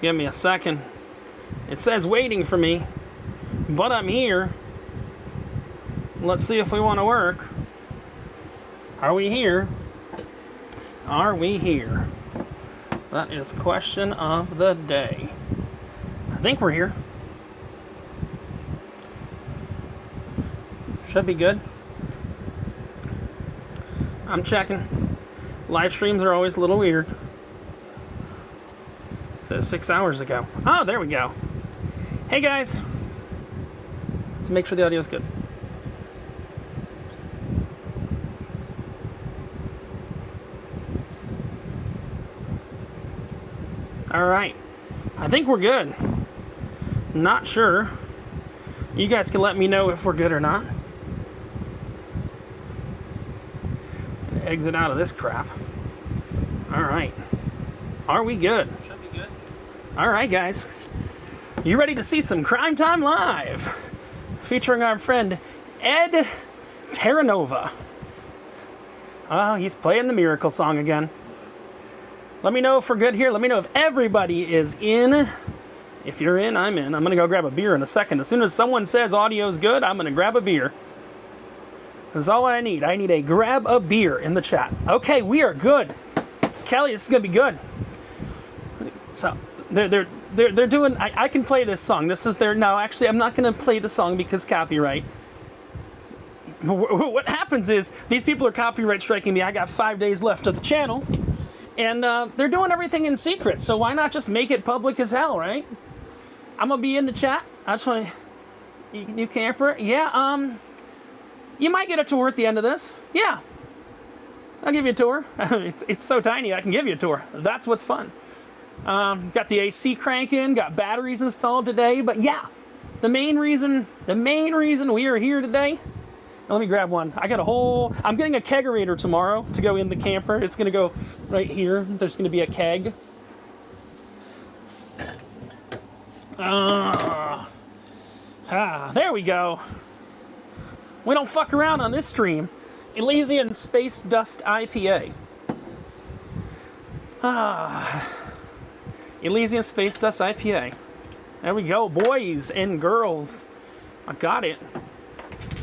Give me a second. It says waiting for me, but I'm here. Let's see if we want to work. Are we here? Are we here? That is question of the day. I think we're here. Should be good. I'm checking. Live streams are always a little weird. It says 6 hours ago. Oh, there we go. Hey guys. Let's make sure the audio is good. All right. I think we're good. Not sure. You guys can let me know if we're good or not. Exit out of this crap. All right. Are we good? Should be good. All right, guys. You ready to see some Crime Time Live? Featuring our friend Ed Terranova. Oh, he's playing the Miracle song again. Let me know if we're good here. Let me know if everybody is in. If you're in, I'm in. I'm going to go grab a beer in a second. As soon as someone says audio's good, I'm going to grab a beer. That's all I need. I need a grab a beer in the chat. Okay, we are good. Kelly, this is going to be good. So, they're doing... I can play this song. This is their... No, actually, I'm not going to play the song because copyright. What happens is, these people are copyright striking me. I got 5 days left of the channel. And they're doing everything in secret, so why not just make it public as hell, right? I'm going to be in the chat. I just want to... New camper? Yeah, you might get a tour at the end of this. Yeah. I'll give you a tour. It's so tiny, I can give you a tour. That's what's fun. Got the AC cranking, got batteries installed today, but yeah. The main reason we are here today... Let me grab one. I got a whole... I'm getting a kegerator tomorrow to go in the camper. It's going to go right here. There's going to be a keg. There we go. We don't fuck around on this stream. Elysian Space Dust IPA. Elysian Space Dust IPA. There we go, boys and girls. I got it.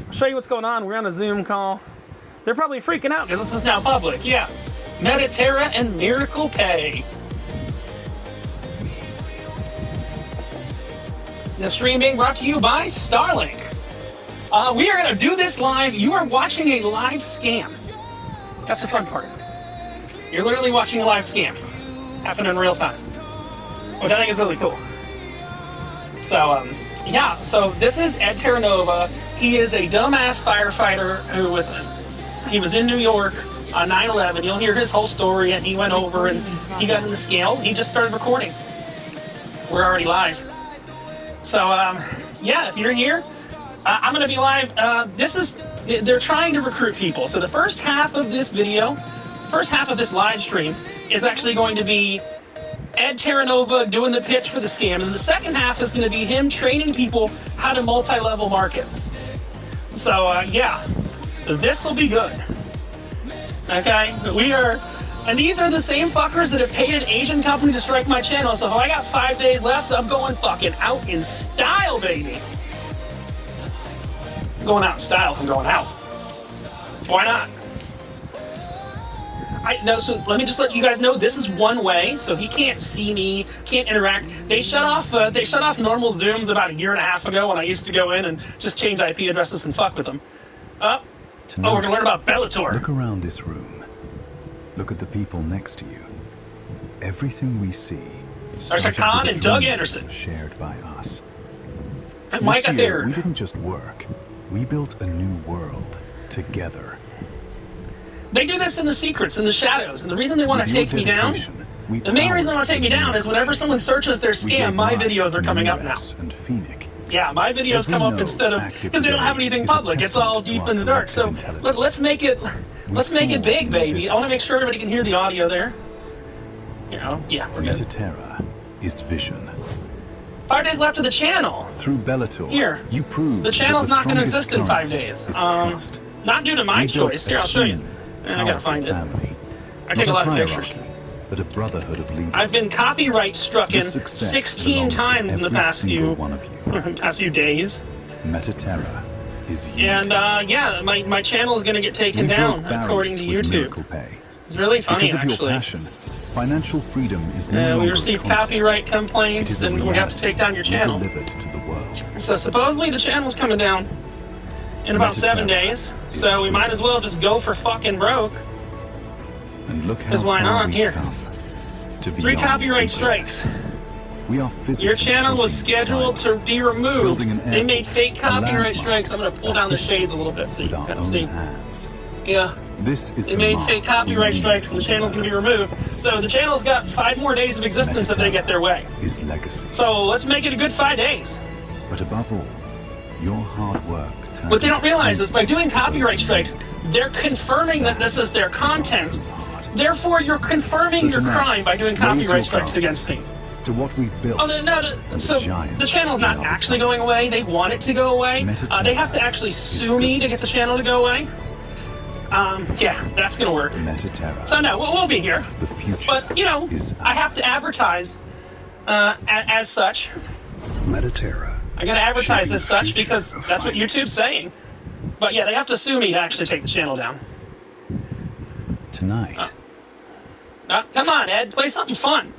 I'll show you what's going on. We're on a Zoom call. They're probably freaking out because this is now public. Yeah. Metaterra and Miracle Pay. The stream being brought to you by Starlink. We are going to do this live. You are watching a live scam. That's the fun part. You're literally watching a live scam happen in real time, which I think is really cool. So, yeah, so this is Ed Terranova. He is a dumbass firefighter who was in New York on 9/11. You'll hear his whole story, and he went over and he got in the scale. He just started recording. We're already live. So, yeah, if you're here, I'm going to be live. They're trying to recruit people. So the first half of this video, first half of this live stream is actually going to be Ed Terranova doing the pitch for the scam. And the second half is going to be him training people how to multi-level market. So, yeah, this will be good. Okay? And these are the same fuckers that have paid an Asian company to strike my channel. So if I got 5 days left, I'm going fucking out in style, baby. I'm going out in style if I'm going out. Why not? So let me just let you guys know, this is one way, so he can't see me, can't interact. They shut off normal Zooms about 1.5 years ago when I used to go in and just change IP addresses and fuck with them. We're gonna learn about Bellator. Look around this room. Look at the people next to you. Everything we see. There's Khan and Doug Anderson. Shared by us. And Mike there. We didn't just work. We built a new world together. They do this in the secrets, in the shadows, and the reason they want to take me down, the main reason they want to take me down is whenever someone searches their scam, my videos are coming up now. Yeah, my videos come up instead of, because they don't have anything public, it's all deep in the dark. So let's make it big, baby. I want to make sure everybody can hear the audio there. You know, yeah, we're good. Metaterra is vision. 5 days left of the channel. Through Bellator, here, you prove the channel's not going to exist in 5 days. Not due to my choice. Here, I'll show you. I gotta find it. I take a lot of pictures. but a brotherhood of leaders. I've been copyright struck in This success 16 belongs to times in the every past single few one of you. past few days. Metaterra is you. And yeah, my channel is going to get taken down according to YouTube. Pay. It's really funny, Because of actually. your passion, financial freedom is no longer We a received concept. copyright It complaints, is a and we have to take down your reality channel. delivered to the world. So supposedly the channel's coming down in about 7 days. So we might as well just go for fucking broke. And look how 'Cause why far not? we've Here. come to 3 beyond copyright incorrect. strikes. We are physically Your channel was shrinking scheduled to style be removed. Building an They made airport, fake a copyright landmark, strikes. I'm going to pull a down the history shades a little bit so you with can our kind of own see. hands. Yeah. This is They the made mark fake we copyright leave strikes, and the channel's going to be removed. So the channel's got 5 more days of existence if they get their way. Is legacy. So let's make it a good 5 days. But above all, your hard work turns What they don't into realize is by countless doing copyright those strikes, they're confirming that this is their content. Therefore, you're confirming So your tonight, crime by doing raise your copyright strikes glasses against me. to what we've built. Oh, no, so giants the channel's not we are actually becoming. going away. They want it to go away. Metaterra They have to actually sue is me good. to get the channel to go away. Yeah, that's gonna work. Metaterra. So no, we'll be here. The future But, you know, is I have to advertise as such. Metaterra. I gotta advertise Shaping as the such future because of that's what finance. YouTube's saying. But yeah, they have to sue me to actually take the channel down. Tonight, Come on, Ed, play something fun.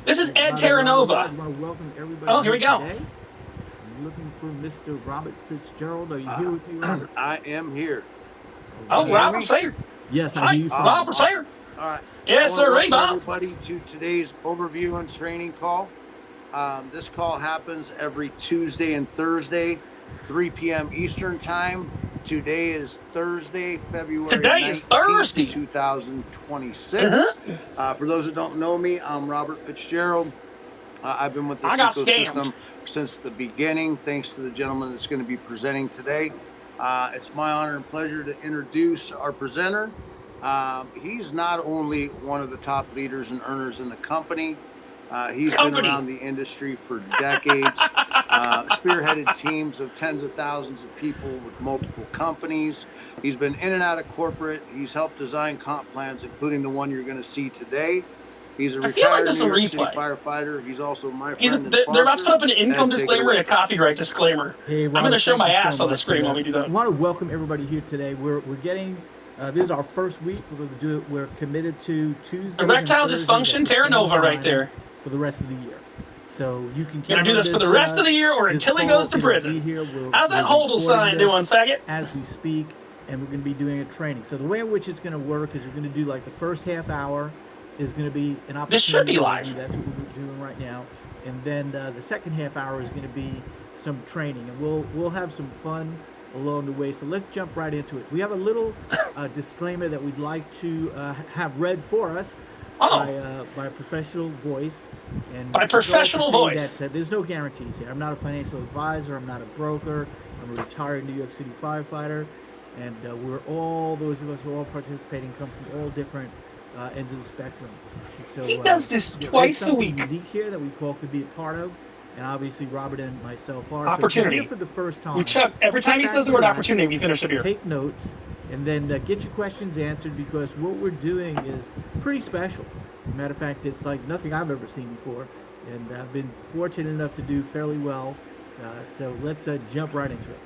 This is Ed Terranova. I want to welcome everybody. Oh, here we go. Today. I'm looking for Mr. Robert Fitzgerald. Are you here with me, Robert? I am here. Oh, Hear Robert me? Sayer. Yes, I Hi, hear you. from- Robert Sayer. All right. Yes, I wanna sir, welcome Bob. everybody to today's overview and training call. This call happens every Tuesday and Thursday, 3 p.m. Eastern Time. Today is Thursday, February Today is 19th, Thursday. 2026. For those who don't know me, I'm Robert Fitzgerald. I've been with this I got ecosystem scammed. since the beginning, thanks to the gentleman that's going to be presenting today. It's my honor and pleasure to introduce our presenter. He's not only one of the top leaders and earners in the company, he's been around the industry for decades, spearheaded teams of tens of thousands of people with multiple companies. He's been in and out of corporate. He's helped design comp plans, including the one you're going to see today. He's a I feel like retired this is a New York City replay. firefighter. He's also my He's, friend and they're about to put up an sponsor. income Ed, take it disclaimer away. and a copyright disclaimer. Hey, I'm Robert, going to show thank my you ass so on the much screen for while that. we do that. I want to welcome everybody here today. We're getting. This is our first week. We're going to do it. We're committed to Tuesday. Erectile dysfunction, Terranova right there. For the rest of the year. So you can. You're going to do this for the rest of the year or until he goes to prison. How's that hodl sign doing, faggot? As we speak, and we're going to be doing a training. So the way in which it's going to work is we're going to do like the first half hour is going to be an opportunity. This should be live. That's what we're doing right now. And then the second half hour is going to be some training, and we'll have some fun along the way. So let's jump right into it. We have a little disclaimer that we'd like to have read for us by a professional voice. And By professional I'd like to voice. say that there's no guarantees here. I'm not a financial advisor. I'm not a broker. I'm a retired New York City firefighter, and those of us who are all participating come from all different ends of the spectrum. And so, He does this there's twice a something week. unique here that we all could be a part of, and obviously Robert and myself are. Opportunity. So if you're here for the first time. We chuck every time he says the word opportunity, we finish the beer. Take notes, and then get your questions answered, because what we're doing is pretty special. Matter of fact, it's like nothing I've ever seen before, and I've been fortunate enough to do fairly well. So let's jump right into it.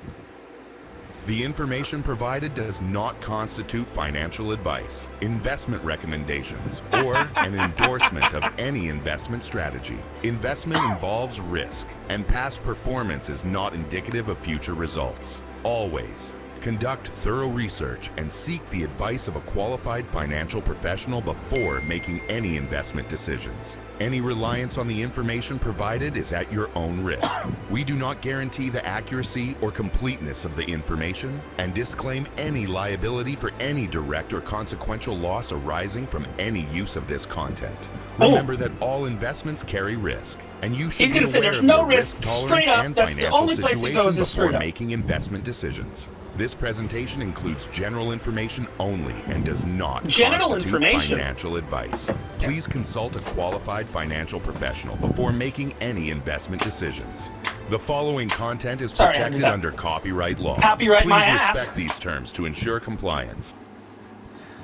The information provided does not constitute financial advice, investment recommendations, or an endorsement of any investment strategy. Investment involves risk, and past performance is not indicative of future results. Always conduct thorough research and seek the advice of a qualified financial professional before making any investment decisions. Any reliance on the information provided is at your own risk. We do not guarantee the accuracy or completeness of the information and disclaim any liability for any direct or consequential loss arising from any use of this content. Remember that all investments carry risk, and you should He's be gonna say aware there's of no your risk, risk straight tolerance up. and That's the financial only place he situation goes is before straight up. making investment decisions. This presentation includes general information only and does not General constitute information? financial advice. Please consult a qualified financial professional before making any investment decisions. The following content is Sorry, I protected did that. under copyright law. Copyright Please my ass. respect these terms to ensure compliance.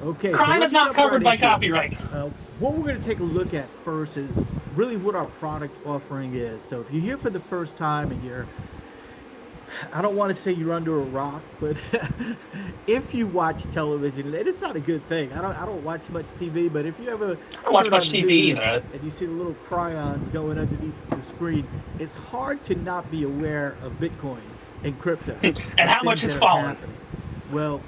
Okay. Crime let's is not jump covered by into it. copyright. what we're going to take a look at first is really what our product offering is. So if you're here for the first time and I don't want to say you're under a rock, but if you watch television, and it's not a good thing. I don't watch much TV, but if you ever I don't watch turn on much the TV news either. and you see the little crayons going underneath the screen, it's hard to not be aware of Bitcoin and crypto And how much things it's that are fallen. happening. Well,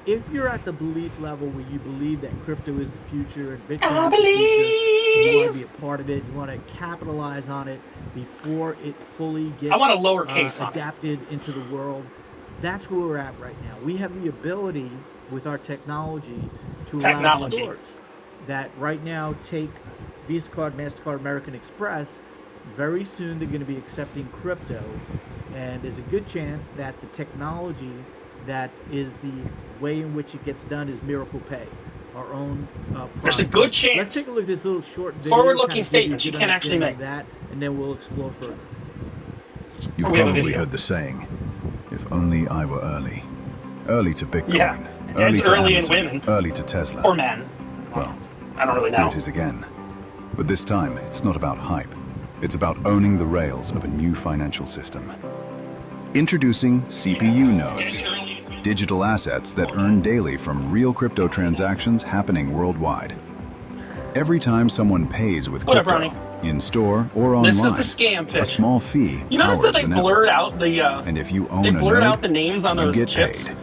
if you're at the belief level where you believe that crypto is the future and Bitcoin is the future, you want to be a part of it, you want to capitalize on it before it fully gets I want a lowercase on it. adapted into the world, that's where we're at right now. We have the ability with our technology to allow stores that right now take Visa card, MasterCard, American Express. Very soon they're going to be accepting crypto, and there's a good chance that the technology that is the way in which it gets done is Miracle Pay, our own product. There's a good chance. Let's take a look at this little short video. Forward-looking statements you can't actually make. That, and then we'll explore further. You've We have a probably video. heard the saying, if only I were early. Early to Bitcoin. Yeah. Early It's to early in Amazon, women. Early to Tesla. Or men. Well, I don't really here know. it is again. But this time, it's not about hype. It's about owning the rails of a new financial system. Introducing CPU nodes, digital assets that earn daily from real crypto transactions happening worldwide. Every time someone pays with What up, crypto, Ronnie? in store or online, This is the scam a pitch. small fee You notice powers that they the blurred network. out the And if you own they a blurred node, out the names on you those get chips. paid.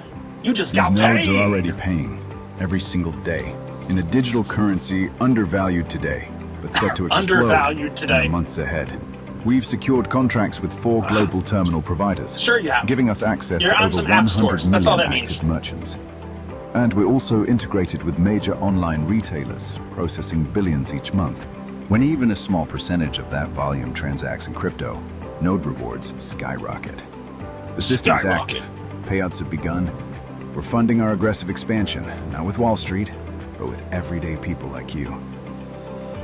You just These got nodes paid. are already paying every single day in a digital currency undervalued today, but set to explode Undervalued in today. the months ahead. We've secured contracts with 4 global terminal providers, Sure you have. giving us access You're to on over some app 100 stores. That's all million that means. active merchants. And we're also integrated with major online retailers, processing billions each month. When even a small percentage of that volume transacts in crypto, node rewards skyrocket. The system is Skyrocket. active. Payouts have begun. We're funding our aggressive expansion, not with Wall Street, but with everyday people like you.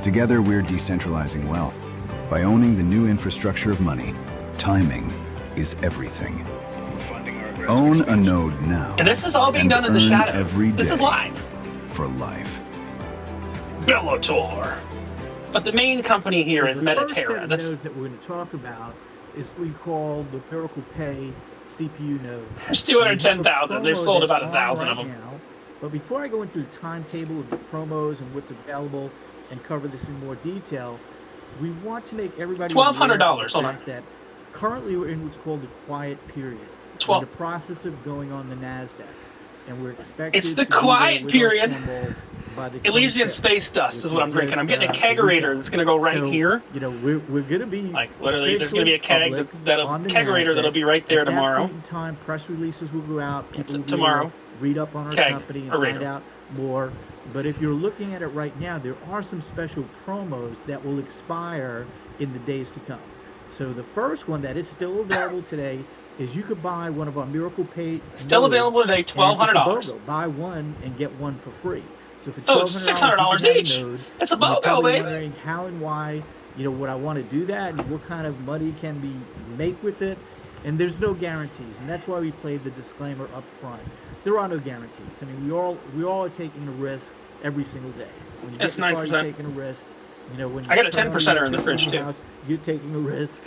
Together, we're decentralizing wealth. By owning the new infrastructure of money, timing is everything. Own a node now. And this is all being and done in the earn shadows. every This is day live. for life. Bellator. But the main company here is The first set Metaterra. of That's nodes that we're going to talk about is what we call the Miracle Pay CPU node. there's 210,000. They've Promo sold that's about on 1,000 right of them. now. But before I go into the timetable of the promos and what's available and cover this in more detail, we want to make everybody $1,200, aware of the hold on. fact that currently we're in what's called the quiet period. We're in the process of going on the NASDAQ, and we're expected It's the to be there quiet with our period. symbol by the Elysian 25th, space dust is what I'm which drinking. I'm getting a just, kegerator that's going to go right so, here. You know, we're going to be Like, literally, there's going to be a officially keg public that'll on the kegerator that'll NASDAQ. be right there At that tomorrow. point in time, press releases will go out. People It's will be able tomorrow. to read up on our Keg, company and or find radar. out more. But if you're looking at it right now, there are some special promos that will expire in the days to come. So the first one that is still available today is you could buy one of our Miracle Pay. Still nodes, available today, and it's a $1,200. BOGO. Buy one and get one for free. So for So it's $600 you can each. have a node. It's a And you're BOGO, probably baby. wondering how and why, you know, would I want to do that and what kind of money can we make with it? And there's no guarantees, and that's why we played the disclaimer up front. There are no guarantees. I mean, we all are taking a risk every single day. When you It's get in the car, 9%. you're taking a risk. You know, when you I got a turn on 10%er your in the fridge, electricity too. house, you're taking a risk.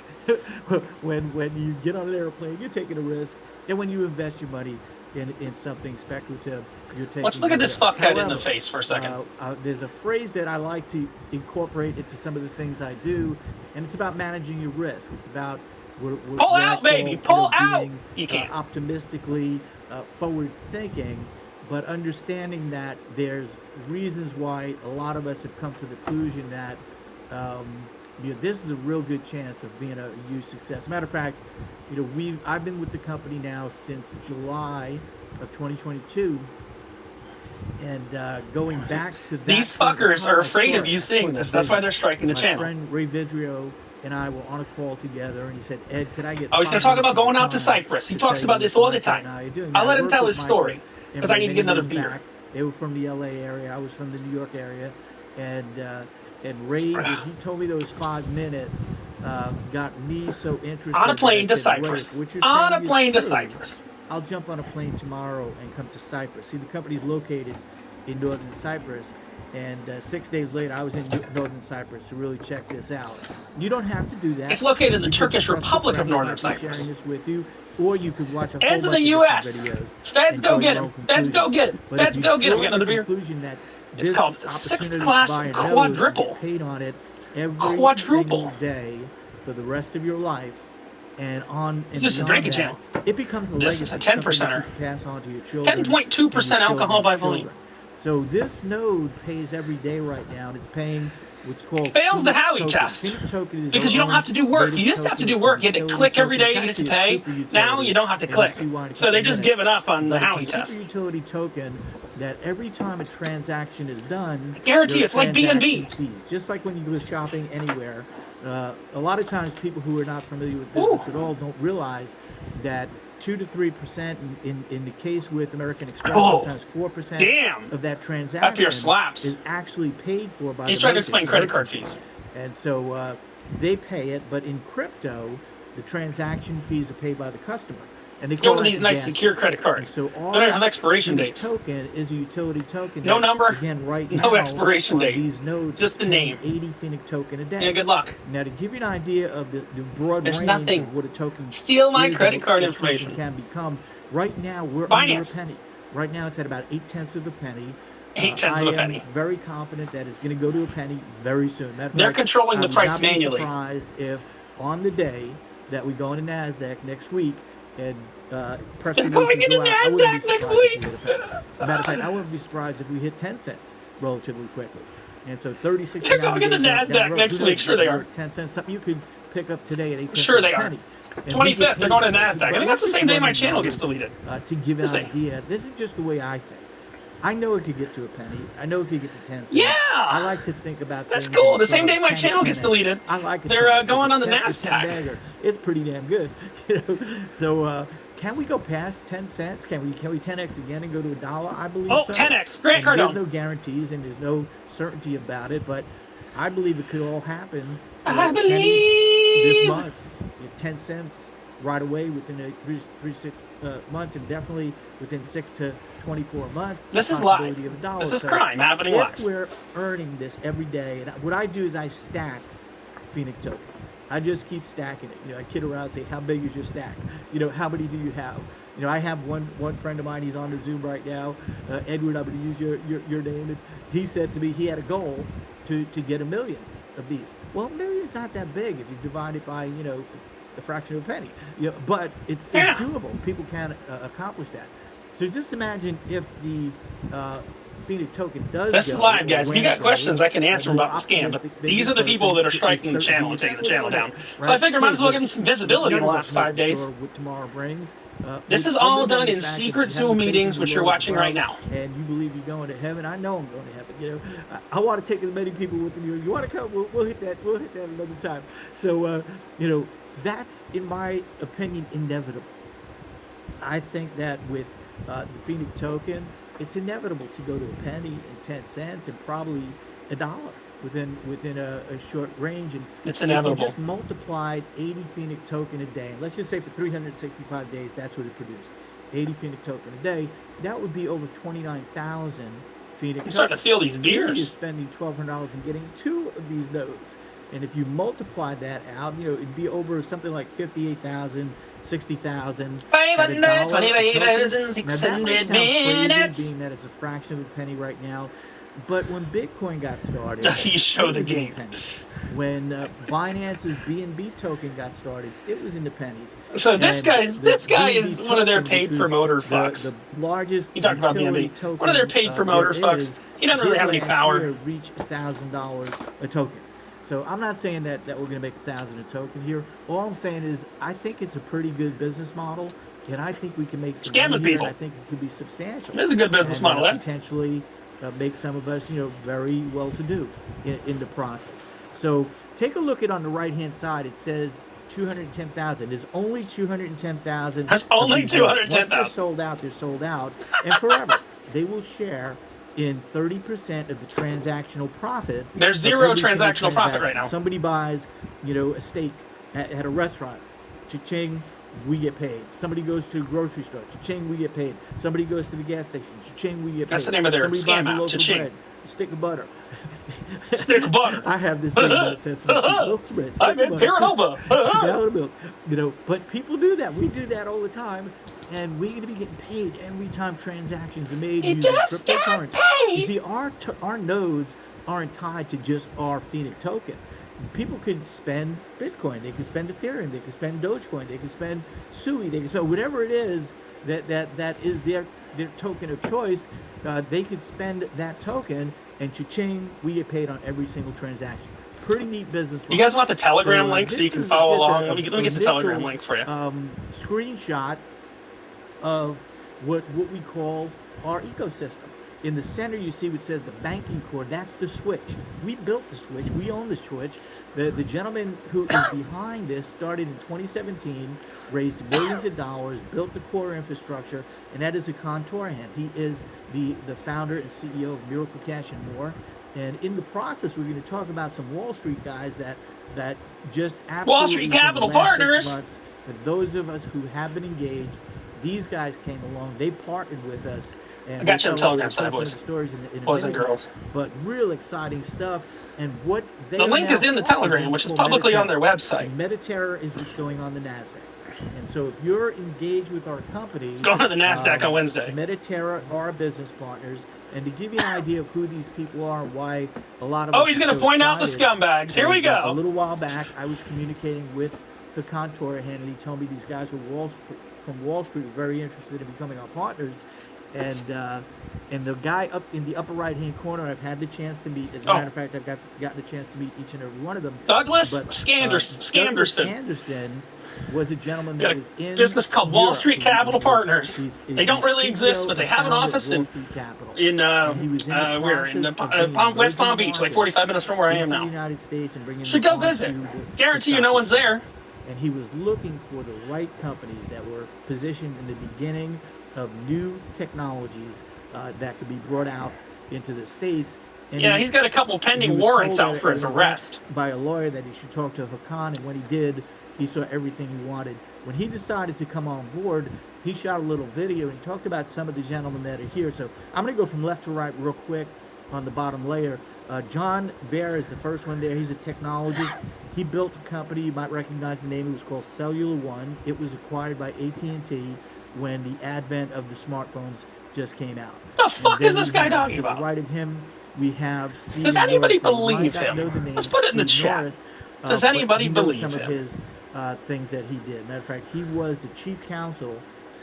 when you get on an airplane, you're taking a risk. And when you invest your money in something speculative, you're taking Let's look a at this risk. fuckhead in the However, face for a second. there's a phrase that I like to incorporate into some of the things I do, and it's about managing your risk. It's about Pull out, baby, pull out! being, You can't. optimistically forward thinking, but understanding that there's reasons why a lot of us have come to the conclusion that you know, this is a real good chance of being a huge success. As a matter of fact, you know, I've been with the company now since July of 2022, and going back to that. These point in fuckers time, are I afraid saw of you it. seeing this. That's why they're striking the My channel. friend Ray Vidrio and I were on a call together, and he said, "Ed, could I get?" Oh, he's going to 5 talk about minutes of going your out to time Cyprus. He to talks tell about you this what all the Mike and time. I are doing?" I'll I let him worked tell with his Mike story, and because I Ray need to get many another years beer. back. They were from the LA area. I was from the New York area, and Ray, when he told me those 5 minutes, got me so interested. On a plane to that I said, "Ray, Cyprus. what you're On a saying is plane to true. Cyprus. I'll jump on a plane tomorrow and come to Cyprus." See, the company's located in northern Cyprus, And 6 days later, I was in Northern Cyprus to really check this out. You don't have to do that. It's located in the You Turkish could trust a Republic of friend who Northern might be Cyprus. Sharing this with you, or you could watch a whole Feds in bunch the of U.S. different videos. Feds and go draw get your him. own Feds go conclusions. get him. But if Feds you go get him. draw Get the another beer. conclusion that It's this called opportunity sixth to class buy a node, quadruple. you get paid on it every Quadruple. single day for the rest of your life, and on and This is a beyond drinking that, channel. it becomes a This is legacy, a something that 10%er. you can pass on to your children. 10.2% and your alcohol by children's volume. children. So this node pays every day right now, and it's paying what's called Fails the Phoenix Howey token. test. Phoenix token is Because our you don't own have to do work. native You used to have to token. do It's work. a You had to utility click every token. day to It's get to actually a pay. super utility, Now you don't have to and we'll click. see why in a So they couple just minutes. given up on the But Howey it's a test. super utility token that every time a transaction is done, Guarantee there are it's like B&B. transaction fees. Just like when you go shopping anywhere, a lot of times people who are not familiar with business at all don't realize that 2 to 3% in the case with American Express, Oh, sometimes 4% damn. of that That transaction beer slaps. is actually paid for by He's the trying to merchant. explain credit card fees. And so they pay it, but in crypto, the transaction fees are paid by the customer. And they Get call one of that these the nice gas secure fee. credit And cards. so They don't have expiration Phoenix dates. token is a utility token. No that, number, Again, right no now, expiration on date, These nodes, just the it's paying name. 80 Phoenix token a day. Yeah, good luck. Now, to give you an idea of the broad There's range nothing. of what a token Steal my is, credit and card what a token information. can become, right now we're Binance. under a penny. Right now, it's at about 0.8 of a penny. 0.8 of a penny. I am very confident that it's going to go to a penny very soon. Matter of They're fact, controlling the I would price not be manually. surprised if on the day that we go into NASDAQ next week and press They're releases going into go out, I wouldn't be NASDAQ next surprised if we week. hit a penny. Matter of fact, I wouldn't be surprised if we hit 10 cents relatively quickly. And so 36 They're going into NASDAQ next week. Sure they are. 10 cents, something you could pick up today at 8 cents Sure a they are. penny. And we 25th, get they're paid going to for it. NASDAQ. I But think that's the let's same day my run channel numbers, gets deleted. to give an Let's see. idea, this is just the way I think. I know it could get to a penny. I know it could get to 10 cents. Yeah. I like to think about That's things cool. in The same terms day of my 10 channel gets 10x. deleted, I like it. they're, 10x. going If on the it's 10 NASDAQ. bagger, it's pretty damn good. You know? So can we go past 10 cents? Can we 10x again and go to $1? I believe Oh, so. 10x. Grant And there's Cardone. no guarantees and there's no certainty about it, but I believe it could all happen. I penny believe. this month, 10 cents right away within a 6 months, and definitely within 6 to 24 months. This is possibility live. of $1. This is So crime happening if live. we're earning this every day, and what I do is I stack Phoenix token. I just keep stacking it. You know, I kid around and say, how big is your stack? You know, how many do you have? You know, I have one friend of mine, he's on the Zoom right now. Edward, I'm going to use your name. And he said to me he had a goal to get 1 million of these. Well, 1 million's not that big if you divide it by, you know, a fraction of a penny. You know, but it's Yeah. doable. People can accomplish that. So just imagine if the Phoenix token does This is go, live, or guys. If you when got it questions, goes, I can answer them we're about the scam. But optimistic these are the maybe people that are person striking the is channel and taking the channel down. So I right? figured I might as well But give them some visibility in the none of last us know 5 for days. sure what tomorrow brings. This is Other all than done the in fact that secret if you have Zoom faith in meetings, the which you're Lord watching right above now. and you believe you're going to heaven, I know I'm going to heaven. You know, I want to take as many people with me. You want to come? We'll hit that. We'll hit that another time. So you know, that's in my opinion inevitable. I think that with the Phoenix token, it's inevitable to go to a penny and 10 cents and probably $1 within a short range. And It's if you inevitable. just multiplied 80 Phoenix token a day, and let's just say for 365 days, that's what it produced. 80 Phoenix token a day, that would be over 29,000 Phoenix I'm starting to feel these Here You're beers. spending $1,200 and getting 2 of these nodes. And if you multiply that out, you know, it'd be over something like 58,000, 60,000. at $1 a token. 525,600 Now, that might sound crazy, minutes. being that it's a fraction of a penny right now. But when Bitcoin got started, You show it the was in game. pennies. When Binance's BNB token got started, it was in the pennies. So this And guy is the BNB one of their token, paid which was promoter the fucks. largest He talked about utility BNB. token, One of their paid promoter there fucks. is, He doesn't really did have any last power. year reach $1,000 a token. So I'm not saying that we're going to make 1,000 a token here. All I'm saying is I think it's a pretty good business model, and I think we can make some Scamming money here, people. and I think it could be substantial. This is a good business and, model, eh? potentially make some of us, you know, very well to do in the process. So take a look at on the right hand side. It says 210,000. There's only 210,000. There's only of these nodes. 210,000. Once they're sold out, they're sold out, and forever. They will share in 30% of the transactional profit. There's of zero every single transactional profit right transaction. now. Somebody buys, you know, a steak at a restaurant. Cha-ching, we get paid. Somebody goes to a grocery store. Cha-ching, we get paid. Somebody goes to the gas station. Cha-ching, we get paid. That's the name of their Somebody scam buys a app, local Cha-ching. bread. stick of butter. Stick of butter. I have this thing that says milk spread. I'm in Terranova. Down milk. You know, but people do that. We do that all the time, and we're gonna be getting paid every time transactions are made You using just got cryptocurrency. paid. You see, our nodes aren't tied to just our Phoenix token. People could spend Bitcoin, they could spend Ethereum, they could spend Dogecoin, they could spend Sui, they could spend whatever it is that is their token of choice. They could spend that token, and cha-ching, we get paid on every single transaction. Pretty neat business. You guys want the Telegram So, link so this you can is follow just along? a Let me get the Telegram link for you. Screenshot of what we call our ecosystem. In the center, you see what says the banking core. That's the switch. We built the switch. We own the switch. The gentleman who is behind this started in 2017, raised millions of dollars, built the core infrastructure, and that is Hakan Torhan. He is the founder and CEO of Miracle Cash and more. And in the process, we're going to talk about some Wall Street guys that just absolutely Wall Street Capital in the last 6 Partners. months, for those of us who have been engaged, these guys came along. They partnered with us. And I got you on we'll tell Telegram the side, boys. stories in a Boys and minute, girls. But real exciting stuff. And what they The are link now is in the offering Telegram, which is called publicly on Metaterra. their website. And Metaterra is what's going on the NASDAQ. And so if you're engaged with our company... It's going on the NASDAQ on Wednesday. Metaterra are our business partners. And to give you an idea of who these people are and why a lot of us He's are going to so point out the excited scumbags. Here we is that A go. little while back, I was communicating with the Torhan, and he told me these guys from Wall Street were very interested in becoming our partners. And the guy up in the upper right-hand corner, I've had the chance to meet. As a matter of fact, I've gotten the chance to meet each and every one of them. Douglas But, Scanderson. Douglas Anderson was a gentleman Got that a was in business called Wall Europe. Street Capital Partners. He's They don't the really CEO exist, but they and have an founder of office Wall in Street Capital. in And he was in the where in process of bringing West Palm emerging Beach, like markets 45 minutes from where I am into the now. United States and bringing Should them go visit. onto the Guarantee you stock no one's there. exchanges. And he was looking for the right companies that were positioned in the beginning of new technologies that could be brought out into the States. And Yeah, he's got a couple he pending was warrants told out that for his it was arrest. by a lawyer that he should talk to Hakan, and when he did, he saw everything he wanted. When he decided to come on board, he shot a little video and talked about some of the gentlemen that are here. So I'm going to go from left to right real quick on the bottom layer. John Bear is the first one there. He's a technologist. He built a company. You might recognize the name. It was called Cellular One. It was acquired by AT&T when the advent of the smartphones just came out. The fuck And is then this we guy have, talking to the about? right of him, we have Stephen Does anybody Norris. You might believe not him? know the name Let's put it in the Steve chat. Norris, Does but anybody you know believe some him? of his things that he did. Matter of fact, he was the chief counsel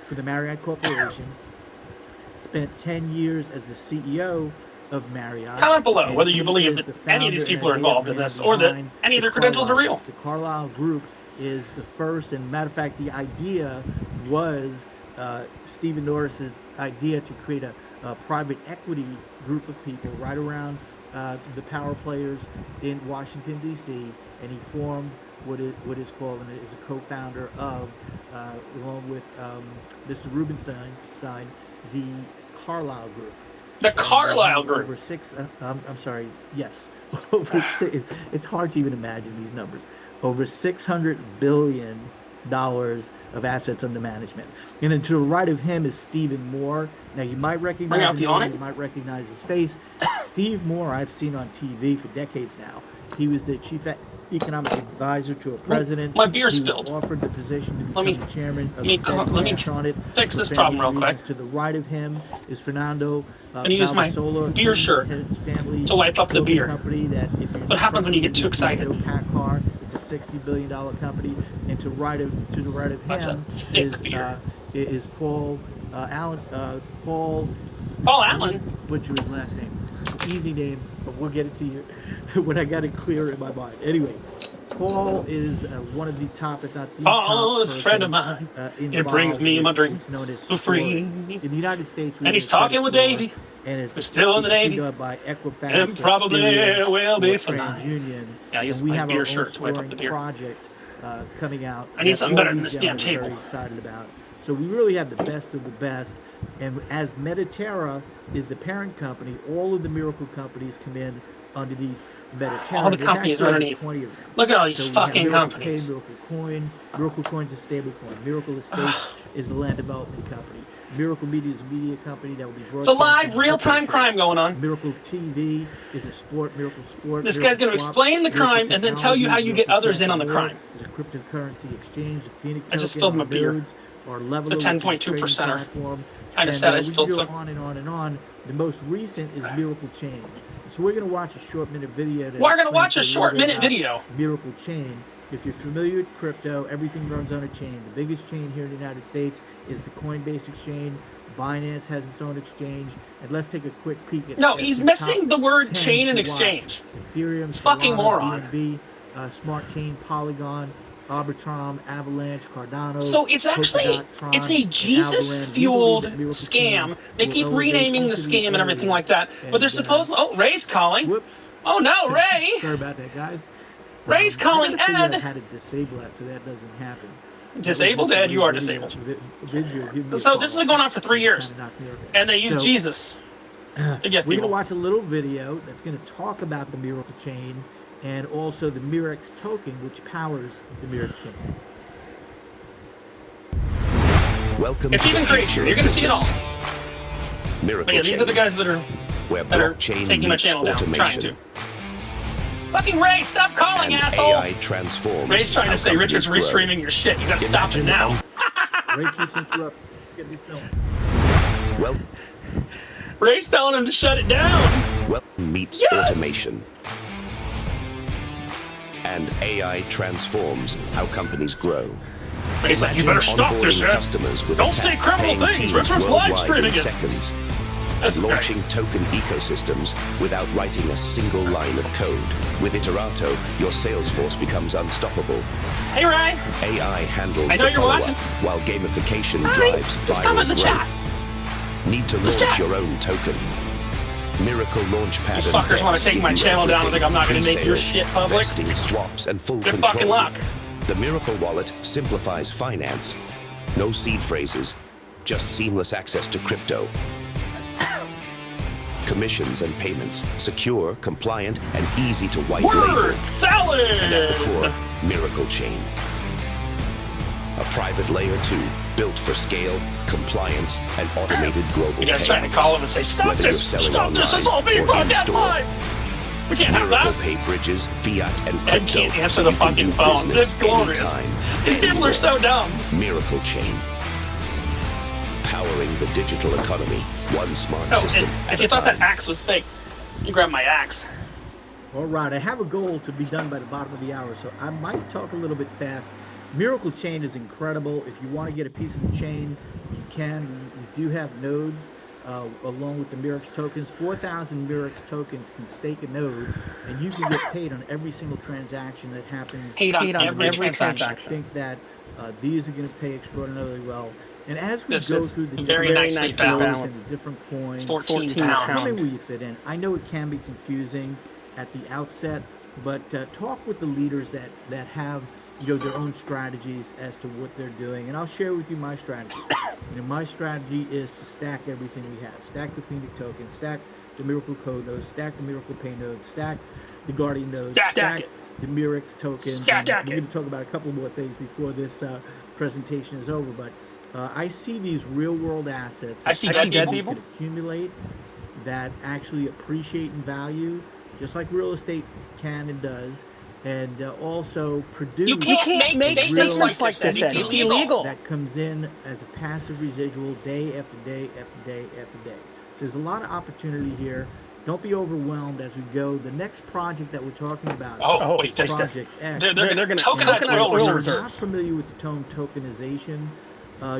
for the Marriott Corporation, spent 10 years as the CEO of Marriott. Comment below and whether you he believe is that the any of these founder people are and involved in man this, or that behind any of their the credentials are Carlyle. real. The Carlyle Group is the first, and matter of fact, the idea was Stephen Norris's idea to create a private equity group of people right around the power players in Washington, D.C., and he formed what is called, and is a co-founder of, along with Mr. Rubenstein, the Carlyle Group. The Carlyle Group. Over six, I'm sorry, yes. Over six, it's hard to even imagine these numbers. Over $600 billion of assets under management. And then to the right of him is Stephen Moore. Now you might recognize out the the name, awning. you might recognize his face. Steve Moore, I've seen on TV for decades now. He was the chief economic advisor to a president. My beer he spilled. was offered the position to Let become me- the chairman of let me the co- Fed. let me Crashed on it fix for this family problem real reasons. quick. To the right of him is Fernando I'm gonna use my Valvasola, beer shirt his family to wipe up the clothing beer. company that if you're That's what happens when you get too excited. PACCAR, it's a $60 billion company, and to the right of That's a him thick beer. is Paul Allen. Paul Allen. Butcher his last name. It's an easy name, but we'll get it to you when I got it clear in my mind. Anyway, Paul is one of the top, if not the Paul top is a friend of mine. person, It brings me my involved with drinks what's known as for free. Storage. In the United States, we And have he's a credit talking with store, Davey. and it's They're still in the Navy. issued by Equifax, And probably Experian, will be or for life. TransUnion. Yeah, I use And we my have beer our shirt own to wipe up scoring the beer. project coming out. I need that something all better than these this damn gentlemen are table. Very excited about. So we really have the best of the best. And as Metaterra is the parent company, all of the Miracle companies come in underneath Metaterra. All the There's companies actually underneath. 20 of them. Look at all these So we have fucking Miracle companies. Pay, Miracle Coin. Miracle Coin's a stable coin. Miracle Estates is the land development company. Miracle Media is a media company that will be It's a broadcasting live, real-time football crime shows. going on. Miracle TV is a sport. Miracle Sport. This Miracle guy's going to Swaps, explain the Miracle crime and then tell you how you get Technologies, others in on the Miracle crime. Cash is a cryptocurrency exchange. The Phoenix I just token, spilled my our beer. nodes, our level It's a 10.2%er. platform. Kind of And, sad I we spilled can go some. on and on and on. The most recent is Miracle Chain. So we're going to watch a short minute video. We're going to watch a explains short little bit minute about video. Miracle Chain. If you're familiar with crypto, everything runs on a chain. The biggest chain here in the United States is the Coinbase exchange. Binance has its own exchange. And let's take a quick peek at No, at he's the missing top the word 10 chain and to watch. exchange. Ethereum, Fucking Solana, moron. BNB, Smart Chain, Polygon, Arbitrum, Avalanche, Cardano. So it's actually, Polkadot, Tron, it's a and Algorand. Jesus-fueled We believe that Miracle scam. Chain They will keep elevate renaming the into these scam and everything like areas. that. But they're And, supposed... Oh, Ray's calling. Whoops. Oh, no, Ray. Sorry about that, guys. Ray's calling I gotta figure out Ed. how to disable that so that doesn't happen. Disabled, Ed? You are disabled. So this has been going on for 3 years. And they use Jesus to get We're going to people. watch a little video that's going to talk about the Miracle Chain and also the Mirex token, which powers the Miracle Chain. Welcome It's to even the crazier. future You're of going to see it all. business. Miracle But yeah, these Chain, are the guys that are where blockchain taking my meets channel down. Trying automation to. Fucking Ray, stop calling, and asshole! AI transforms Ray's trying how to say companies Richard's grow. restreaming your shit. You gotta stop it Imagine now. Ray keeps interrupting. Get me filmed. Well, Ray's telling him to shut it down. meets Yes! automation. And AI transforms how companies grow. Ray's like, you better stop this, Onboarding Ed. customers with Don't a say tap, criminal paying things. teams Richard's live worldwide streaming in it. seconds. This is great. Launching token ecosystems without writing a single line of code. With Iterato, your sales force becomes unstoppable. Hey, Ray. AI handles I know the you're follow-up, watching. while gamification Hi. drives Just viral comment in the growth. chat. Need to Just launch chat. your own token. Miracle Launchpad You and fuckers wanna DEX take give my you channel down and think I'm not gonna make your pre-sales, shit public? vesting, swaps, and full Good control. fucking luck. The Miracle Wallet simplifies finance. No seed phrases, just seamless access to crypto. Commissions and payments, secure, compliant, and easy to white Word label. salad. And at the core, Miracle Chain. A private layer 2, built for scale, compliance, and automated global You guys payouts. trying to call him and say, stop Whether you're this! selling Stop this! It's online all being or broadcast in-store, live! We can't have Miracle that! Pay bridges, fiat, and Ed crypto. can't answer so the you can fucking do phone. business It's glorious. anytime, These people are so dumb. Miracle Chain. Powering the digital economy, one smart Oh, system and at if a you thought time. that axe was fake, you grab my axe. All right, I have a goal to be done by the bottom of the hour, so I might talk a little bit fast. Miracle Chain is incredible. If you want to get a piece of the chain, you can. We do have nodes along with the Mirex tokens. 4,000 Mirex tokens can stake a node, and you can get paid on every single transaction that happens. Paid on every I transaction. think that these are going to pay extraordinarily well. And as we This go is through the very different nicely nodes and balanced. the different coins, 14 how many pound. will you fit in? I know it can be confusing at the outset, but talk with the leaders that have their own strategies as to what they're doing, and I'll share with you my strategy. My strategy is to stack everything we have. Stack the Phoenix token, stack the Miracle Code nodes, stack the Miracle Pay nodes, stack the Guardian nodes, Stack it. the Mirex tokens. Stack We're it. going to talk about a couple more things before this presentation is over, but I see these real-world assets. I see that dead you people. could accumulate that actually appreciate in value, just like real estate can and does, and also produce. You can't make statements like this, Ed. It's illegal. That comes in as a passive residual day after day after day after day. So there's a lot of opportunity here. Don't be overwhelmed as we go. The next project that we're talking about Wait, is this. Project X. They're going to tokenize If oil you're reserves. not familiar with the term tokenization,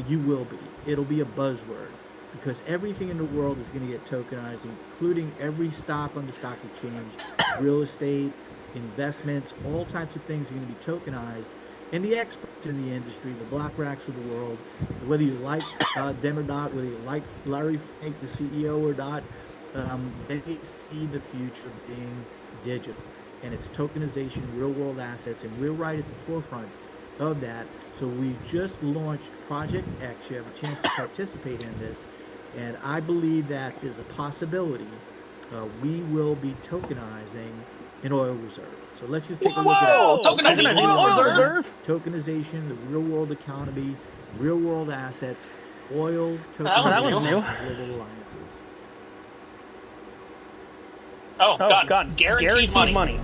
you will be. It'll be a buzzword because everything in the world is going to get tokenized, including every stock on the stock exchange, real estate, investments, all types of things are going to be tokenized. And the experts in the industry, the BlackRocks of the world, whether you like them or not, whether you like Larry Fink, the CEO or not, they see the future being digital. And it's tokenization, real-world assets, and we're right at the forefront of that. So we just launched Project X. You have a chance to participate in this. And I believe that there's a possibility we will be tokenizing an oil reserve. So let's just take a look Whoa! at Tokenizing oil reserve? tokenization, the real world economy, real world assets, oil That one's tokenization, new. global alliances. Oh, God. Guaranteed money.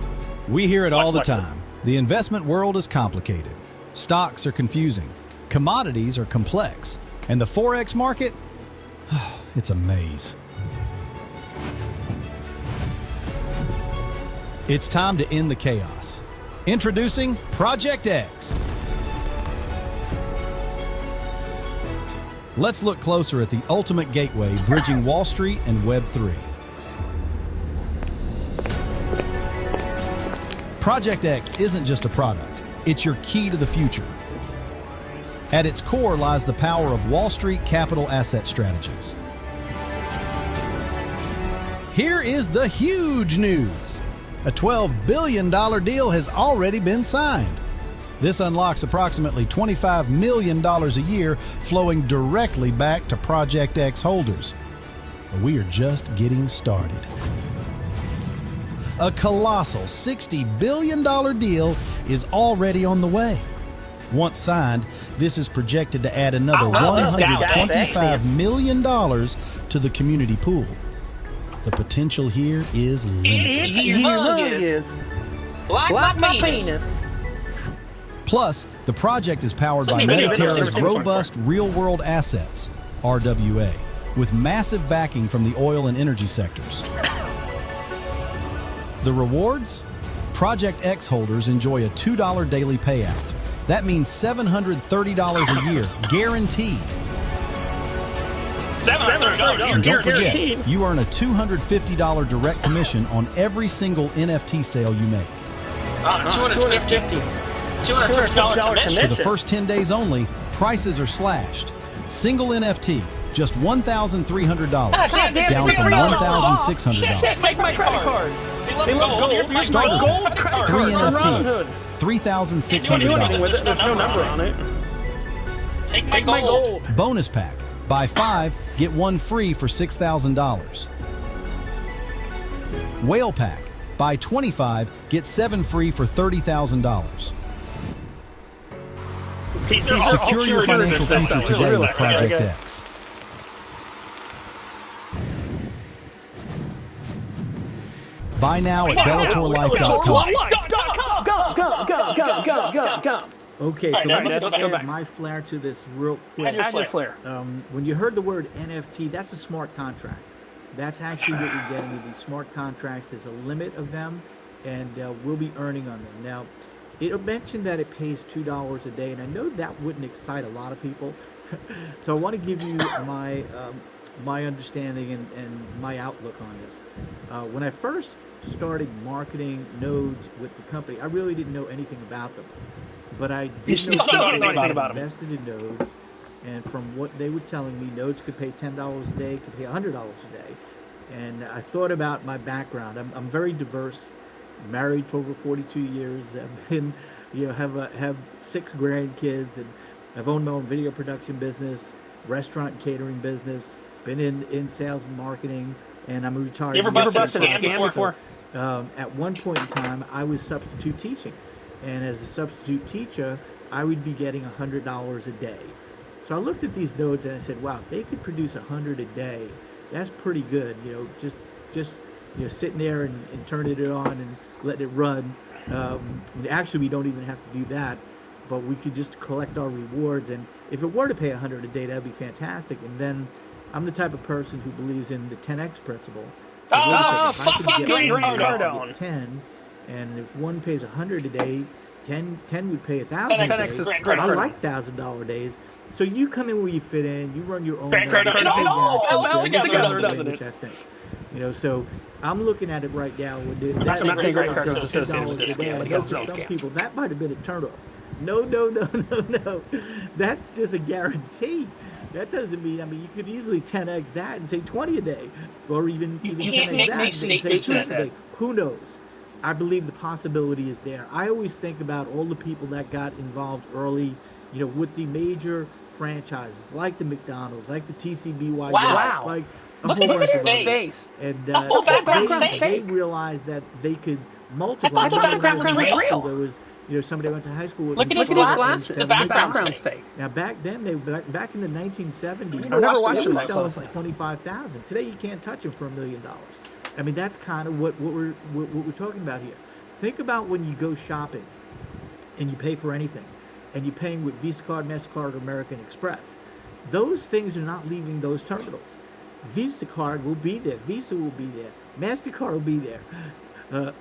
We hear it all the Watch this. time. The investment world is complicated. Stocks are confusing. Commodities are complex. And the Forex market? It's a maze. It's time to end the chaos. Introducing Project X. Let's look closer at the ultimate gateway bridging Wall Street and Web3. Project X isn't just a product, it's your key to the future. At its core lies the power of Wall Street capital asset strategies. Here is the huge news. A $12 billion deal has already been signed. This unlocks approximately $25 million a year flowing directly back to Project X holders. But we are just getting started. A colossal $60 billion deal is already on the way. Once signed, this is projected to add another $125 million to the community pool. The potential here is limitless. It's humongous. Like my penis. Plus, the project is powered by Something video Metaterra's service robust real-world assets, RWA, with massive backing from the oil and energy sectors. The rewards? Project X holders enjoy a $2 daily payout. That means $730 a year, guaranteed. $730. And don't forget, you earn a $250 direct commission on every single NFT sale you make. $250 commission. For the first 10 days only, prices are slashed. Single NFT, just $1,300, down from $1,600. Shit, take my credit card. They love gold. Here's my Starter gold pack, credit 3 card. NFTs, Can't do anything with $3,600. it. There's no number on it. Take my gold. Bonus pack, buy 5, get 1 free for $6,000. Whale pack, buy 25, get 7 free for $30,000. Secure your financial future today with Project X. Buy now at BellatorLife.com. Go. Okay, so All right, let me let's just go add back. my flair to this real quick. Add your flair. When you heard the word NFT, that's a smart contract. That's actually what you're getting with these smart contracts. There's a limit of them, and we'll be earning on them. Now, it mentioned that it pays $2 a day, and I know that wouldn't excite a lot of people. So I want to give you my understanding and my outlook on this. When I first started marketing nodes with the company, I really didn't know anything about them. But I did still don't know anything about them. invested in nodes, and from what they were telling me, nodes could pay $10 a day, could pay $100 a day. And I thought about my background. I'm very diverse, married for over 42 years. I've been, have 6 grandkids, and I've owned my own video production business, restaurant and catering business, been in sales and marketing, and I'm a retired. You ever busted a scam before? At one point in time, I was substitute teaching. And as a substitute teacher, I would be getting $100 a day. So I looked at these nodes and I said, wow, if they could produce 100 a day, that's pretty good. Just sitting there and turning it on and letting it run. Actually, we don't even have to do that, but we could just collect our rewards. And if it were to pay 100 a day, that'd be fantastic. And then I'm the type of person who believes in the 10x principle. So wait a second, if I could get one Cardone. 10, and if one pays 100 a day, 10 would pay 1,000 a 10x is day. great. I like $1,000 days. So you come in where you fit in, you run your own. Credit card, numbers, it all melds together, which doesn't it? I think. So I'm looking at it right now. I'm not saying credit cards are associated with this scam. It goes For to some scams. people, that might have been a turnoff. No. That's just a guarantee. That doesn't mean, you could easily 10x that and say 20 a day, or even can't 10x make that me and say state 2 a that. day. Who knows? I believe the possibility is there. I always think about all the people that got involved early, with the major franchises like the McDonald's, like the TCBY, Wow. like a Look whole at bunch his of others. face. And The whole background's they fake. realized that they could multiply. I thought the background was real. There was, somebody went to high school with Look at his glasses. The background's fake. Now back then, back in the 1970s, I've never watched they him were that selling closely. for $25,000. Today, you can't touch them for $1 million. I mean, that's kind of what we're talking about here. Think about when you go shopping and you pay for anything, and you're paying with Visa card, MasterCard, or American Express. Those things are not leaving those terminals. Visa card will be there. Visa will be there. MasterCard will be there.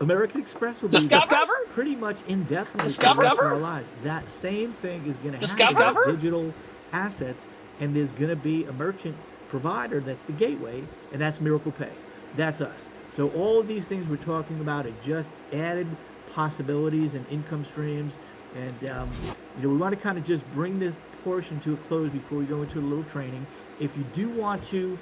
American Express will be there. Discover? Pretty much indefinitely for Discover? our lives. That same thing is going to happen Discover? with digital assets, and there's going to be a merchant provider that's the gateway, and that's Miracle Pay. That's us. So all of these things we're talking about are just added possibilities and income streams. And we want to kind of just bring this portion to a close before we go into a little training. If you do want to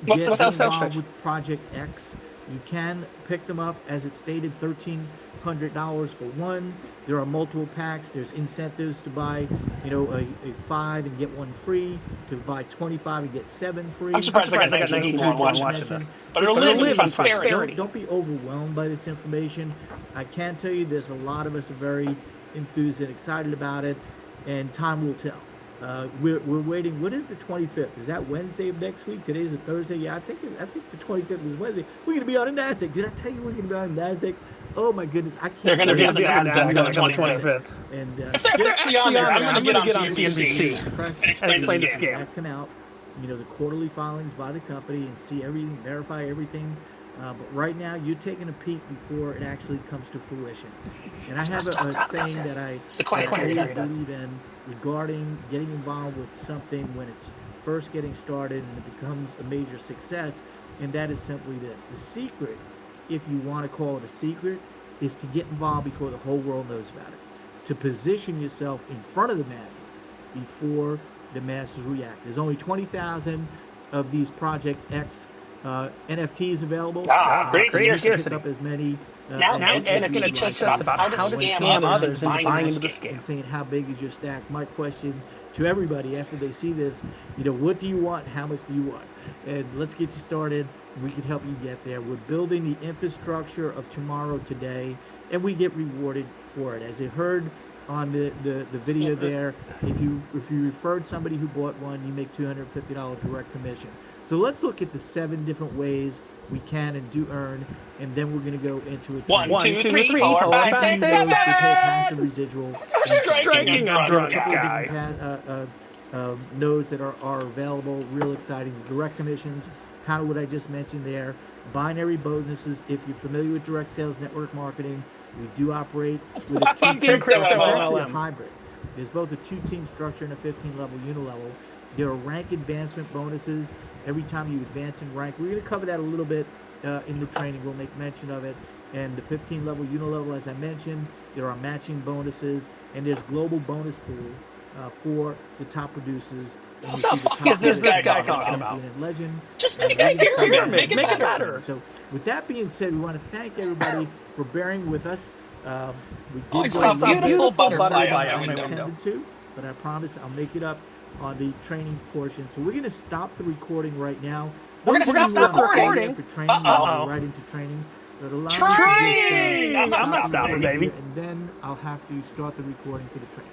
get involved with Project X, you can pick them up, as it stated, $1,300 for one. There are multiple packs. There's incentives to buy, a 5 and get 1 free, to buy 25 and get 7 free. I'm surprised I got 19 people watching this. But it'll live in prosperity. Don't be overwhelmed by this information. I can tell you there's a lot of us are very enthused and excited about it, and time will tell. We're waiting. What is the 25th? Is that Wednesday of next week? Today's a Thursday. Yeah, I think the 25th is Wednesday. We're going to be on the NASDAQ. Did I tell you we're going to be on the NASDAQ? Oh my goodness, I can't. They're going to be on the NASDAQ on the 25th. 25th. And if they're actually on there, I'm going to get on CNBC and explain the scam. Come out, the quarterly filings by the company and see everything, verify everything. But right now, you're taking a peek before it actually comes to fruition. And I have a saying that I always believe in regarding getting involved with something when it's first getting started and it becomes a major success, and that is simply this. The secret, if you want to call it a secret, is to get involved before the whole world knows about it. To position yourself in front of the masses before the masses react. There's only 20,000 of these Project X NFTs available. Great scarcity. Pick up as many. Now Ed's going to teach us about how to scam others into buying into the scam. And saying how big is your stack. My question to everybody after they see this, what do you want? How much do you want? And let's get you started. We can help you get there. We're building the infrastructure of tomorrow today, and we get rewarded for it. As you heard on the video there, if you referred somebody who bought one, you make $250 direct commission. So let's look at the 7 different ways we can and do earn, and then we're going to go into it. 1, 2, 3, 4, 5, 6, 7. We pay a passive residual. Striking a drunk guy. Nodes that are available, real exciting. Direct commissions, kind of what I just mentioned there. Binary bonuses. If you're familiar with direct sales network marketing, we do operate with a hybrid. There's both a 2-team structure and a 15-level unilevel. There are rank advancement bonuses every time you advance in rank. We're going to cover that a little bit in the training. We'll make mention of it. And the 15-level unilevel, as I mentioned, there are matching bonuses, and there's global bonus pool for the top producers. What the fuck is this guy talking about? Legend. Just make it bigger. Make it better. So with that being said, we want to thank everybody for bearing with us. We did saw a beautiful butterfly out I my window. intended to, but I promise I'll make it up on the training portion. So we're going to stop the recording right now. We're going to stop the recording. For training, we'll right into training. Training! I'm not stopping, baby. And then I'll have to start the recording for the training.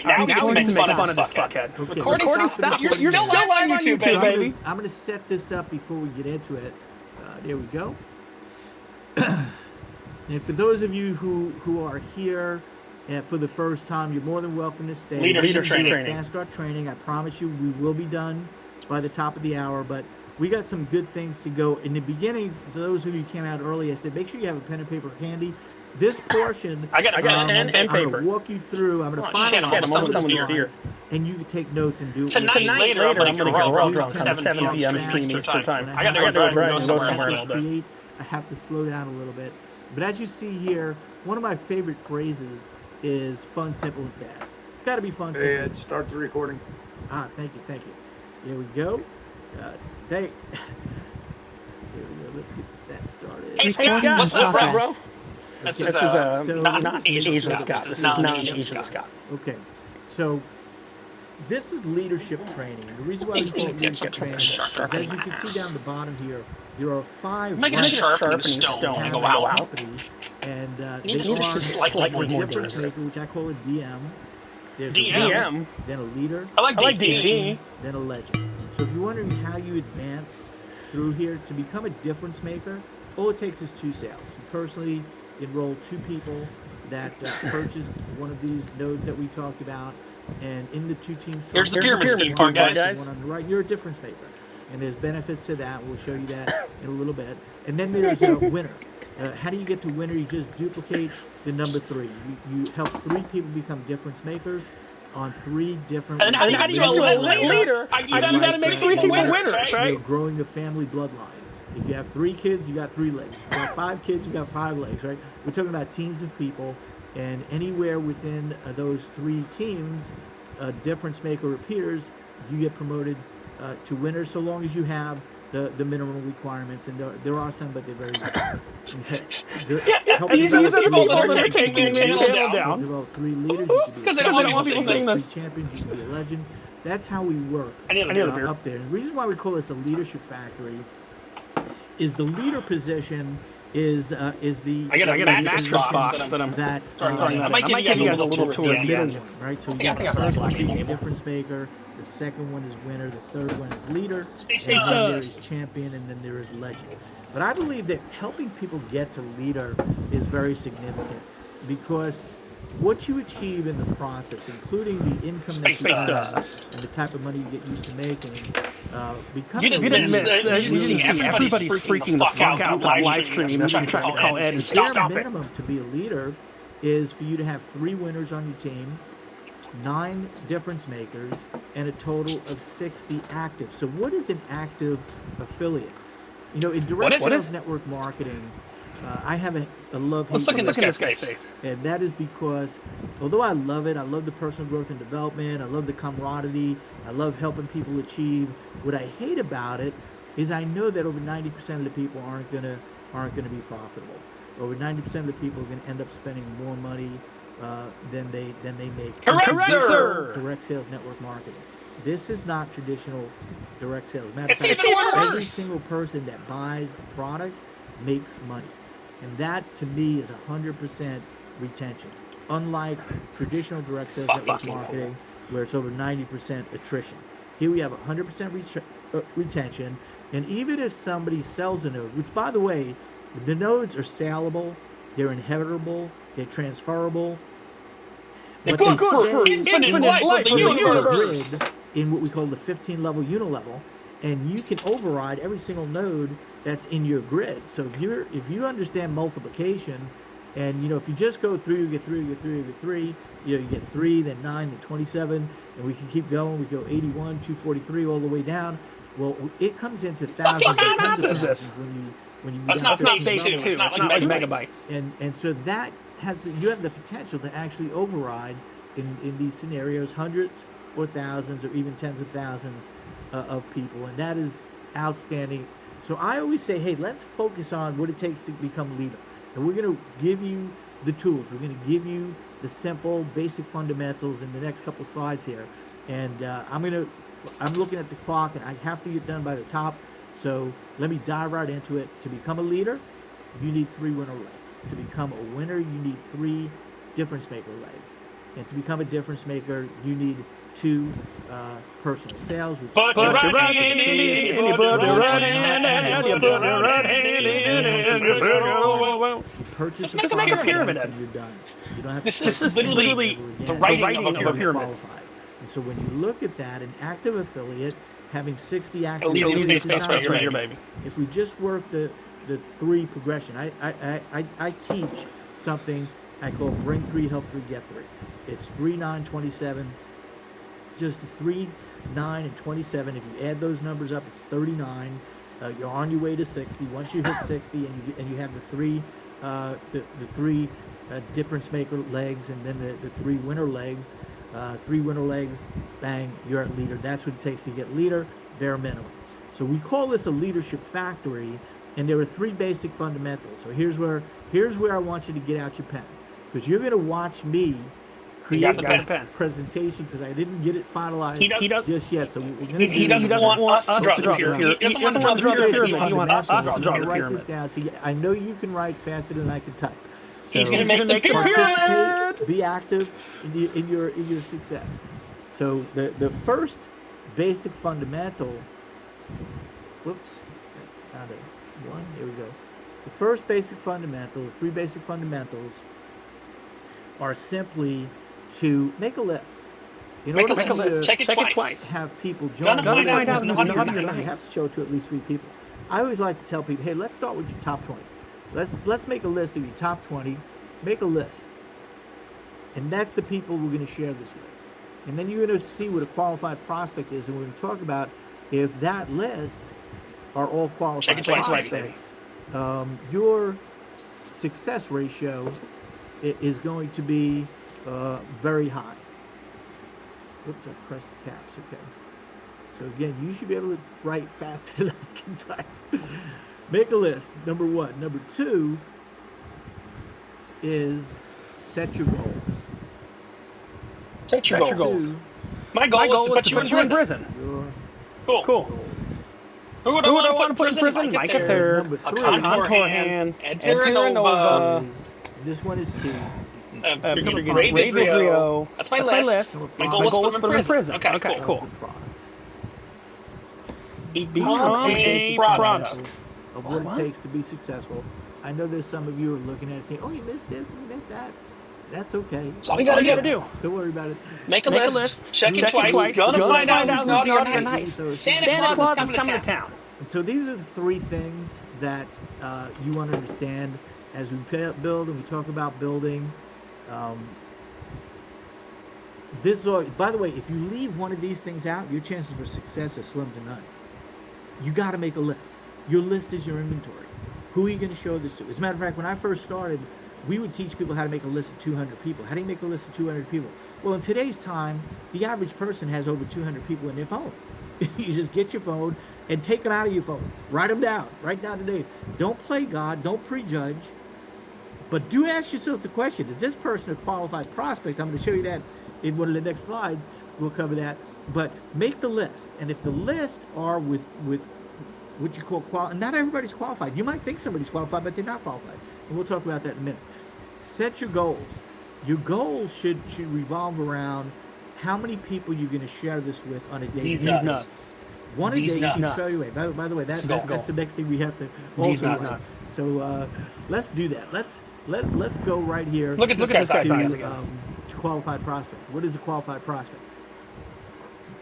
Now we can make fun of this fuckhead. Okay. Recording stop. You're still live on YouTube, baby. I'm going to set this up before we get into it. There we go. And for those of you who are here for the first time, you're more than welcome to stay. Leadership training. Fast start training. I promise you we will be done by the top of the hour, but we got some good things to go. In the beginning, for those of you who came out early, I said make sure you have a pen and paper handy. This portion, I got a pen and paper. I'm going to walk you through. I'm going to find out someone's beer, and you can take notes and do it. Tonight later, I'm going to get real drunk on 7 p.m. Eastern time. I got to go drive and go somewhere a little bit. I have to slow down a little bit. But as you see here, one of my favorite phrases is fun, simple, and fast. It's got to be fun, simple. Ed, start the recording. Thank you. Here we go. Here we go. Let's get that started. Hey, Scott, what's up, bro? This is not Asian Scott. This is non-Asian Scott. Okay. So this is leadership training. And the reason why we call it leadership training is, as you can see down the bottom here, there are 5 I'm making a sharpening stone and go out. And You need they to are slightly more a difference dangerous. maker, which I call a DM. There's a DM. leader, then a leader, I like DP. then a legend. So if you're wondering how you advance through here to become a difference maker, all it takes is 2 sales. You personally enroll 2 people that purchased one of these nodes that we talked about, and in the 2 teams. Here's the pyramid scheme part, guys. One on the right, you're a difference maker, and there's benefits to that. We'll show you that in a little bit. And then there's a winner. How do you get to winner? You just duplicate the number 3. You help 3 people become difference makers on 3 different. And how do you elect leader? You gotta make 3 people winners, right? You're growing a family bloodline. If you have 3 kids, you got 3 legs. If you have 5 kids, you got 5 legs, right? We're talking about teams of people, and anywhere within those 3 teams, a difference maker appears, you get promoted to winner, so long as you have the minimum requirements, and there are some, but they're very these are the people that are taking the channel down. Develop 3 leaders. Because they don't want people saying this. 3 champions, you can be a legend. That's how we work I need a beer. up there. And the reason why we call this a leadership factory is the leader position is the. I got a mattress box that I'm. I might give you guys a little tour at the end. Right, so you got the first one being difference maker, the second one is winner, the third one is leader, and then there is champion, and then there is legend. But I believe that helping people get to leader is very significant, because what you achieve in the process, including the income that you earn and the type of money you get used to making, becoming you didn't miss. You didn't see everybody's freaking the fuck out that live stream. That's what I'm trying to call Ed and stop it. Minimum to be a leader is for you to have 3 winners on your team, 9 difference makers, and a total of 60 active. So what is an active affiliate? You know, in direct sales network marketing, I have a love-hate. Let's look in this guy's face. And that is because, although I love it, I love the personal growth and development, I love the camaraderie, I love helping people achieve. What I hate about it is I know that over 90% of the people aren't gonna be profitable. Over 90% of the people are gonna end up spending more money than they make. Correct, sir. Direct sales network marketing. This is not traditional direct sales. Matter of fact, It's worse. every single person that buys a product makes money. And that, to me, is 100% retention. Unlike traditional direct sales network marketing, where it's over 90% attrition. Here we have 100% retention. And even if somebody sells a node, which, by the way, the nodes are saleable, they're inheritable, they're transferable. They're good for infinite life of the universe. In what we call the 15-level unilevel, and you can override every single node that's in your grid. So if you understand multiplication, and if you just go through, you get 3, you get 3, you get 3, you get 3, then 9, then 27, and we can keep going. We go 81, 243, all the way down. Well, it comes into thousands and tens of thousands when you it's not base 2. It's not like megabytes. And so that you have the potential to actually override in these scenarios hundreds or thousands or even tens of thousands of people, and that is outstanding. So I always say, hey, let's focus on what it takes to become a leader, and we're going to give you the tools. We're going to give you the simple, basic fundamentals in the next couple slides here, and I'm looking at the clock, and I have to get done by the top. So let me dive right into it. To become a leader, you need 3 winner legs. To become a winner, you need 3 difference maker legs, and to become a difference maker, you need 2 personal sales. Put your right hand in it, and you put your right hand in it, and you put your right hand in it, and you purchase let's make a pyramid. And you're done. You don't have this is literally the writing of a pyramid. And so when you look at that, an active affiliate having 60 active affiliates, if we just work the 3 progression, I teach something I call bring 3, help 3, get 3. It's 3, 9, 27. Just 3, 9, and 27. If you add those numbers up, it's 39. You're on your way to 60. Once you hit 60, and you have the 3 difference maker legs, and then the 3 winner legs, 3 winner legs, bang, you're at leader. That's what it takes to get leader, bare minimum. So we call this a leadership factory, and there are 3 basic fundamentals. So here's where I want you to get out your pen, because you're going to watch me create the this pen. presentation because I didn't get it finalized He does- just yet. So we're gonna He doesn't want us to draw the pyramid. He doesn't want to draw the pyramid. He wants us to draw the Write this pyramid. down. See, I know you can write faster than I can type. He's So going to make the pyramid. participate, be active in your success. So the first basic fundamental. Whoops, that's out of one. Here we go. The first basic fundamental, the three basic fundamentals, are simply to make a list. In Make a order list. to Check it twice. have people join, Gotta find out who's naughty or you nice. have to show it to at least 3 people. I always like to tell people, hey, let's start with your top 20. Let's make a list of your top 20. Make a list, and that's the people we're going to share this with. And then you're going to see what a qualified prospect is, and we're going to talk about if that list are all qualified Check it twice, prospects. Your success ratio is going to be very high. Oops, I pressed the caps. Okay. So again, you should be able to write faster than I can type. Make a list. Number 1. Number 2 is set your goals. Set your goals. 2, My goal is to put you in prison. your Cool. Who would I want to put in prison? Number Micah Third, 3 a contour hand, and Terranova. This one is key. Ray Vidrio. That's my list. My goal is to put him in prison. Okay, cool. Become a product of what it takes to be successful. I know there's some of you are looking at it and saying, oh, you missed this and you missed that. That's okay. That's all you gotta do. Don't worry about it. Make a list. Check it twice. Gonna find out who's naughty or nice. Santa Claus is coming to town. And so these are the 3 things that you want to understand as we build and we talk about building. This is all, by the way, if you leave one of these things out, your chances for success are slim to none. You got to make a list. Your list is your inventory. Who are you going to show this to? As a matter of fact, when I first started, we would teach people how to make a list of 200 people. How do you make a list of 200 people? Well, in today's time, the average person has over 200 people in their phone. You just get your phone and take them out of your phone. Write them down. Write down the names. Don't play God. Don't prejudge. But do ask yourself the question, is this person a qualified prospect? I'm going to show you that in one of the next slides. We'll cover that. But make the list. And if the list are with what you call not everybody's qualified. You might think somebody's qualified, but they're not qualified. And we'll talk about that in a minute. Set your goals. Your goals should revolve around how many people you're going to share this with on a daily basis. These nuts. One a day you can nuts. spell your way. By the way, that's the next thing we have to These also nuts. So let's do that. Let's go right here. Look at this guy's eyes again. Qualified prospect. What is a qualified prospect?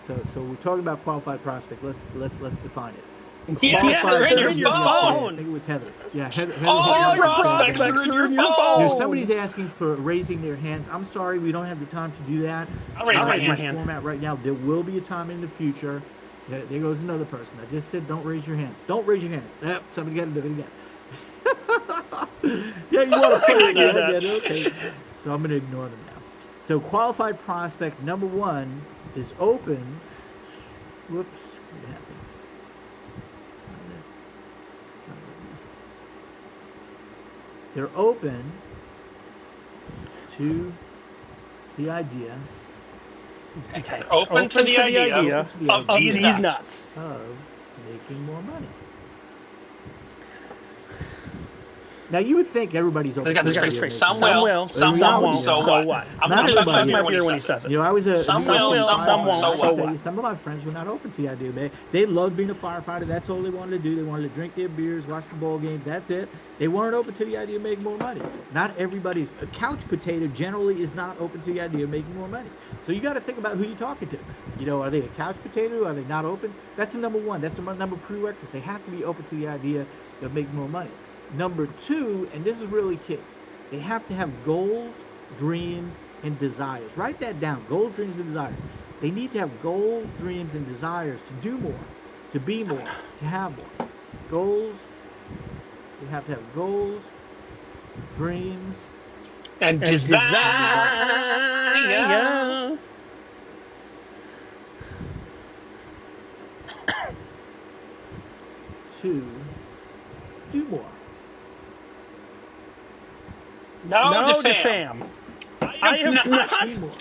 So we're talking about qualified prospect. Let's define it. Yes, they're in your phone. I think it was Heather. Yeah, Heather. All your prospects are in your phone. Somebody's asking for raising their hands. I'm sorry, we don't have the time to do that. I'll raise my hand. Format right now. There will be a time in the future. There goes another person. I just said don't raise your hands. Don't raise your hands. Yep, somebody got to do it again. Yeah, you want to play it again? Yeah, okay. So I'm going to ignore them now. So qualified prospect number 1 is open. Whoops. What happened? They're open to the idea. Okay. Open to the idea of these nuts. Of making more money. Now you would think everybody's open. This guy's face. Some will, some won't. So what? I'm not shut my ear when he says it. You know, I was a some will, some won't. So what? Some of my friends were not open to the idea, man. They loved being a firefighter. That's all they wanted to do. They wanted to drink their beers, watch the ball games. That's it. They weren't open to the idea of making more money. Not everybody. A couch potato generally is not open to the idea of making more money. So you got to think about who you're talking to. You know, are they a couch potato? Are they not open? That's the number 1. That's the number prerequisite. They have to be open to the idea of making more money. Number 2, and this is really key, they have to have goals, dreams, and desires. Write that down. Goals, dreams, and desires. They need to have goals, dreams, and desires to do more, to be more, to have more. Goals. They have to have goals, dreams, and desire. To do more. No, fam. I am not. Be more. Have more.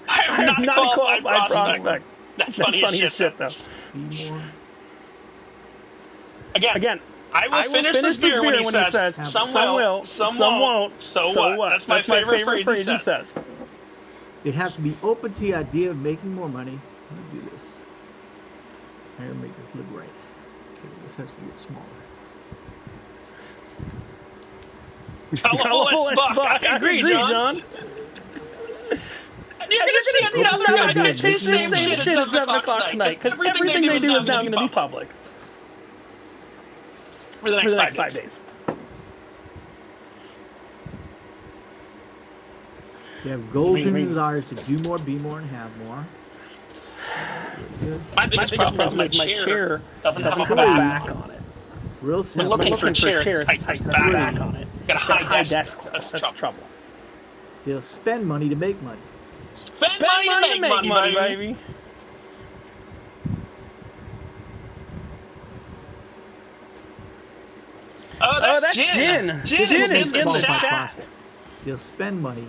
I am not a qualified prospect. That's funny as shit, though. Be more. Again, I will finish this beer when he says, some will, some won't, so what? That's my favorite phrase he says. It has to be open to the idea of making more money. Let me do this. I gotta make this look right. Okay, this has to get smaller. Colorful as fuck. I agree, John. You're gonna see another guy do the same shit at 7 o'clock tonight, because everything they do is now gonna be public. For the next 5 days. You have goals and desires to do more, be more, and have more. My biggest problem is my chair doesn't have a back on it. Real We're simple. looking for a chair that has back on it. Got a high desk. That's trouble. They'll spend money to make money. Spend money to make money, baby. Oh, that's Jin. Jin is in the chat. They'll spend money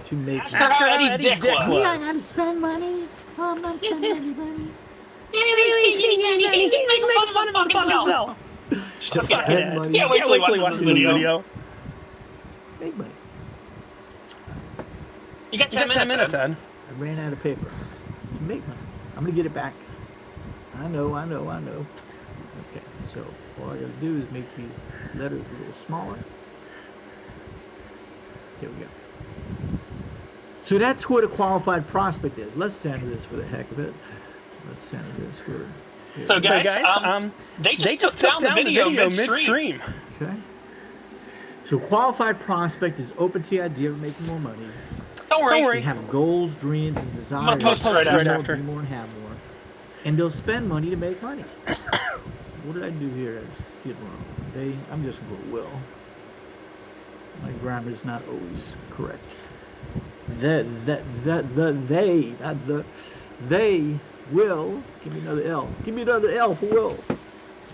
to make money. Ask her how Eddie's dick was. Yeah, I gotta spend money. Oh, I'm not spending any money. He's making fun of himself. Spend money. Yeah, wait till he watches this video. Make money. You got 10 minutes, Ed. I ran out of paper. To make money. I'm gonna get it back. I know. Okay, so all I gotta do is make these letters a little smaller. Here we go. So that's what a qualified prospect is. Let's center this for the heck of it. Let's center this for... So guys, they just took down the video midstream. Okay. So qualified prospect is open to the idea of making more money. Don't worry. They have goals, dreams, and desires. I'm gonna post it right after. Be more and have more. And they'll spend money to make money. What did I do here? I just did wrong. I'm just going to will. My grammar is not always correct. They will. Give me another L. Give me another L for will.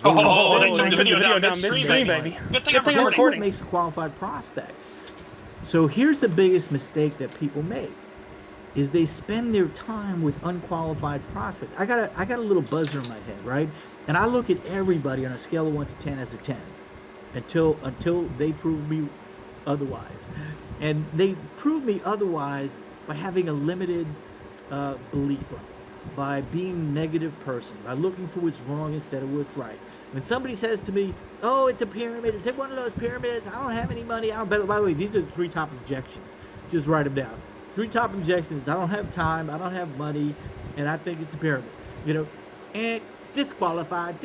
They took the video down midstream, baby. Good thing I'm recording. That's what makes a qualified prospect. So here's the biggest mistake that people make, is they spend their time with unqualified prospects. I got a little buzzer in my head, right? And I look at everybody on a scale of 1 to 10 as a 10 until they prove me otherwise. And they prove me otherwise by having a limited belief level, by being a negative person, by looking for what's wrong instead of what's right. When somebody says to me, oh, it's a pyramid, it's one of those pyramids, I don't have any money, by the way, these are the 3 top objections. Just write them down. 3 top objections: I don't have time, I don't have money, and I think it's a pyramid. You know, and disqualified.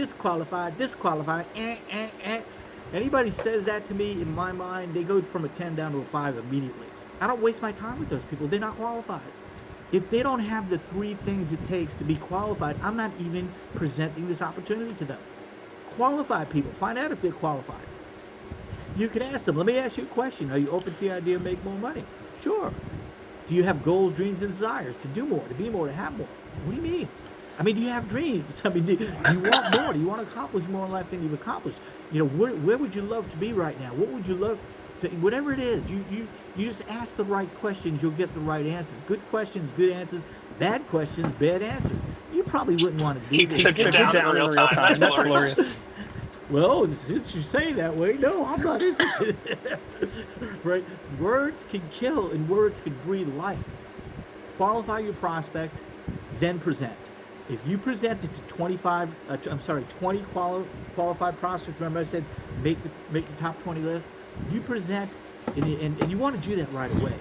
Anybody says that to me, in my mind, they go from a 10 down to a 5 immediately. I don't waste my time with those people. They're not qualified. If they don't have the 3 things it takes to be qualified, I'm not even presenting this opportunity to them. Qualified people, find out if they're qualified. You can ask them, let me ask you a question. Are you open to the idea of making more money? Sure. Do you have goals, dreams, and desires to do more, to be more, to have more? What do you mean? I mean, do you have dreams? I mean, do you want more? Do you want to accomplish more in life than you've accomplished? You know, where would you love to be right now? What would you love to, whatever it is, you just ask the right questions, you'll get the right answers. Good questions, good answers. Bad questions, bad answers. You probably wouldn't want to do this. He took it down in real time. That's glorious. Well, since you say that way, no, I'm not interested. Right? Words can kill and words can breathe life. Qualify your prospect, then present. If you present it to 20 qualified prospects, remember I said make the top 20 list. You present, and you want to do that right away.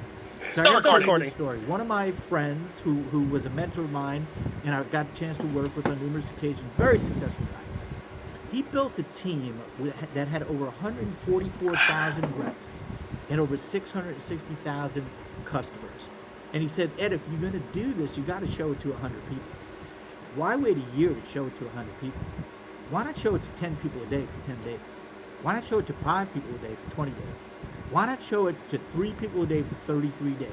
Start recording. Story. One of my friends who was a mentor of mine, and I got a chance to work with on numerous occasions, very successful guy. He built a team that had over 144,000 reps and over 660,000 customers. And he said, Ed, if you're going to do this, you got to show it to 100 people. Why wait a year to show it to 100 people? Why not show it to 10 people a day for 10 days? Why not show it to 5 people a day for 20 days? Why not show it to 3 people a day for 33 days?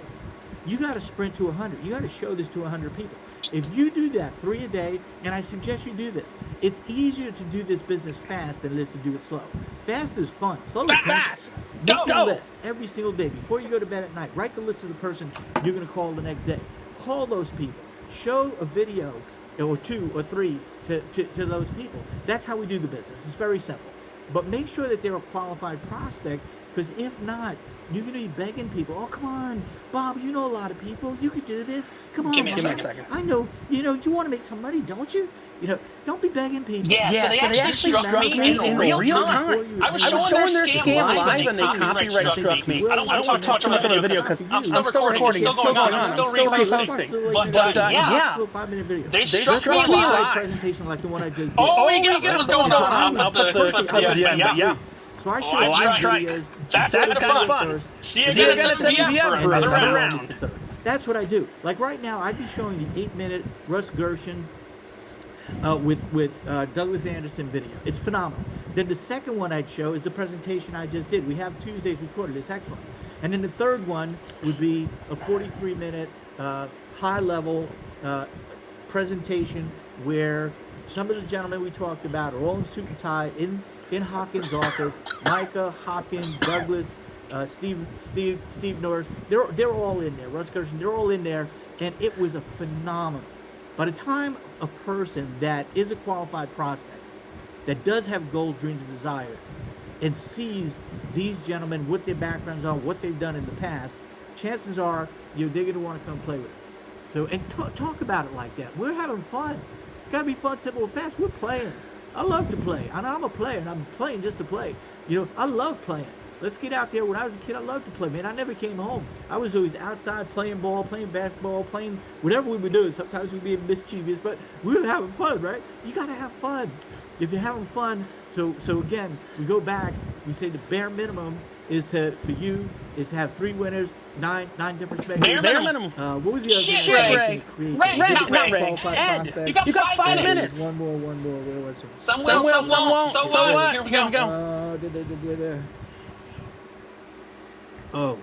You got to sprint to 100. You got to show this to 100 people. If you do that 3 a day, and I suggest you do this, it's easier to do this business fast than it is to do it slow. Fast is fun. Slow is Fast. Make Go. the list every single day before you go to bed at night. Write the list of the person you're going to call the next day. Call those people. Show a video or 2 or 3 to those people. That's how we do the business. It's very simple. But make sure that they're a qualified prospect, because if not, you're going to be begging people. Oh, come on, Bob, you know a lot of people. You could do this. Come on, Give me a Bob. second. I know, you want to make some money, don't you? Don't be begging people. Yeah, so they actually struck me in real time. I was showing their scam live and they copyright struck me. I don't want to talk too much on the video because I'm still recording. It's still going on. I'm still reposting. But yeah, they struck me live. Presentation like the one I just did. Oh, you get what's going on. I'll put the clip at the end. Yeah. So I showed live strike. That's kind of fun. See you again at 7 p.m. for another round. That's what I do. Like right now, I'd be showing the 8-minute Russ Gershon with Douglas Anderson video. It's phenomenal. Then the second one I'd show is the presentation I just did. We have Tuesdays recorded. It's excellent. And then the third one would be a 43-minute high-level presentation where some of the gentlemen we talked about are all in suit and tie in Hawkins' office. Micah, Hawkins, Douglas, Steve Norris. They're all in there. Russ Gershon. They're all in there, and it was a phenomenal. By the time a person that is a qualified prospect, that does have goals, dreams, and desires, and sees these gentlemen, what their backgrounds are, what they've done in the past, chances are they're going to want to come play with us. So, and talk about it like that. We're having fun. Got to be fun, simple, and fast. We're playing. I love to play. And I'm a player, and I'm playing just to play. I love playing. Let's get out there. When I was a kid, I loved to play, man. I never came home. I was always outside playing ball, playing basketball, playing whatever we would do. Sometimes we'd be mischievous, but we were having fun, right? You got to have fun. If you're having fun, so again, we go back. We say the bare minimum is to have 3 winners, 9 different spectacles. Bare minimum. What was the other Shit, Ray. Not Ray. Ed, you got 5 minutes. One more. Where was it? Some will. So what? Here we go. Oh,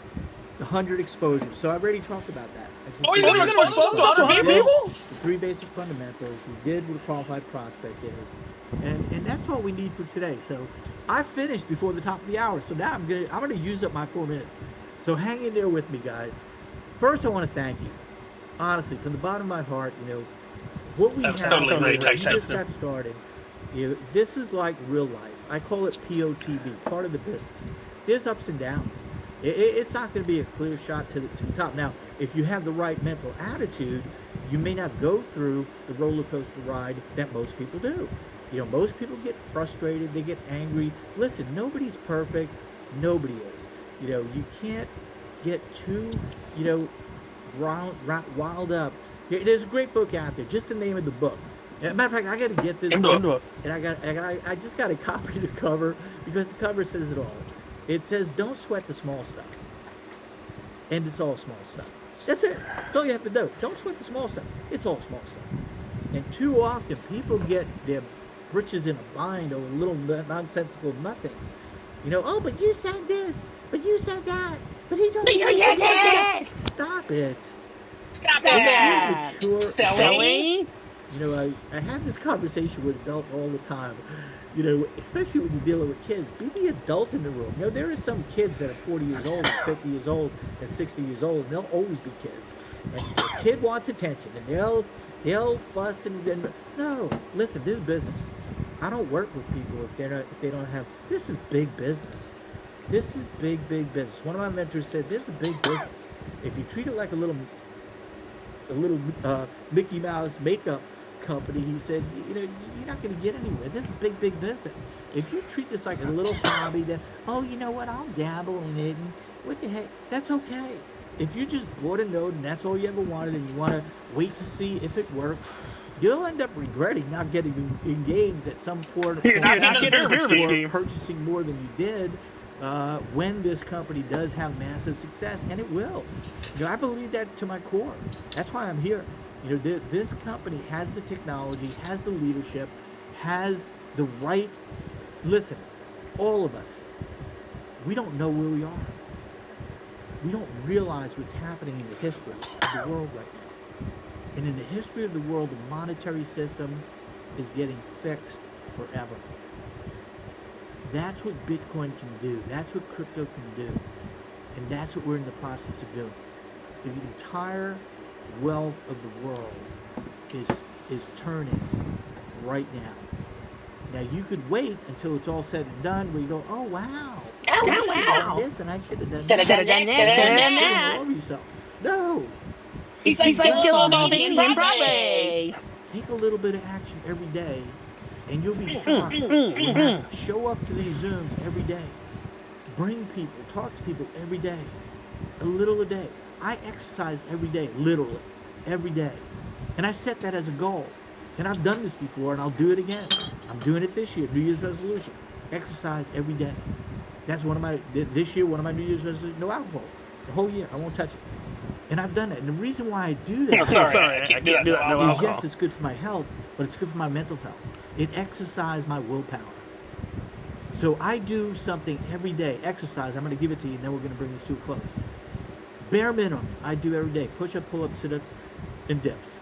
100 exposures. So I've already talked about that. Oh, he's going to expose to 100 people? The 3 basic fundamentals. We did what a qualified prospect is. And that's all we need for today. So I finished before the top of the hour. So now I'm gonna use up my 4 minutes. So hang in there with me, guys. First, I want to thank you. Honestly, from the bottom of my heart, what we have we just got started. This is like real life. I call it POTB, part of the business. There's ups and downs. It's not going to be a clear shot to the top. Now, if you have the right mental attitude, you may not go through the roller coaster ride that most people do. Most people get frustrated, they get angry. Listen, nobody's perfect. Nobody is. You can't get too, wild up. There's a great book out there. Just the name of the book. As a matter of fact, I got to get this book, and I just got to copy the cover because the cover says it all. It says, don't sweat the small stuff. And it's all small stuff. That's it. That's all you have to do. Don't sweat the small stuff. It's all small stuff. And too often, people get their britches in a bind over little nonsensical nothings. Oh, but you said this. But you said that. But he told me you said this. Stop it. Stop it. Mature. Silly. I have this conversation with adults all the time. Especially when you're dealing with kids, be the adult in the room. There are some kids that are 40 years old, and 50 years old, and 60 years old, and they'll always be kids. And the kid wants attention, and they'll fuss and no. Listen, this is business. I don't work with people if they don't have. This is big business. This is big business. One of my mentors said, "This is big business. If you treat it like a little Mickey Mouse makeup company," he said, you're not going to get anywhere. This is big business. If you treat this like a little hobby, then I'll dabble in it, and what the heck, that's okay. If you just bought a node and that's all you ever wanted, and you want to wait to see if it works, you'll end up regretting not getting engaged at some point or purchasing more than you did when this company does have massive success, and it will. I believe that to my core. That's why I'm here. This company has the technology, has the leadership, has the right. Listen, all of us, we don't know where we are. We don't realize what's happening in the history of the world right now. And in the history of the world, the monetary system is getting fixed forever. That's what Bitcoin can do. That's what crypto can do. And that's what we're in the process of doing. The entire wealth of the world is turning right now. Now you could wait until it's all said and done where you go, oh wow. Oh, I should have wow. done this and I should have done Shoulda that. done that, shoulda done that. Involve yourself. No. He's like Dylan Mulvaney in Broadway. Take a little bit of action every day and you'll be shocked. Show up to these Zooms every day. Bring people, talk to people every day. A little a day. I exercise every day, literally, every day. And I set that as a goal. And I've done this before and I'll do it again. I'm doing it this year, New Year's resolution. Exercise every day. That's this year, one of my New Year's resolutions, no alcohol. The whole year, I won't touch it. And I've done it. And the reason why I do that Sorry, I can't do that. No is alcohol. yes, it's good for my health, but it's good for my mental health. It exercises my willpower. So I do something every day. Exercise, I'm going to give it to you, and then we're going to bring this to a close. Bare minimum, I do every day. Push-up, pull-ups, sit-ups, and dips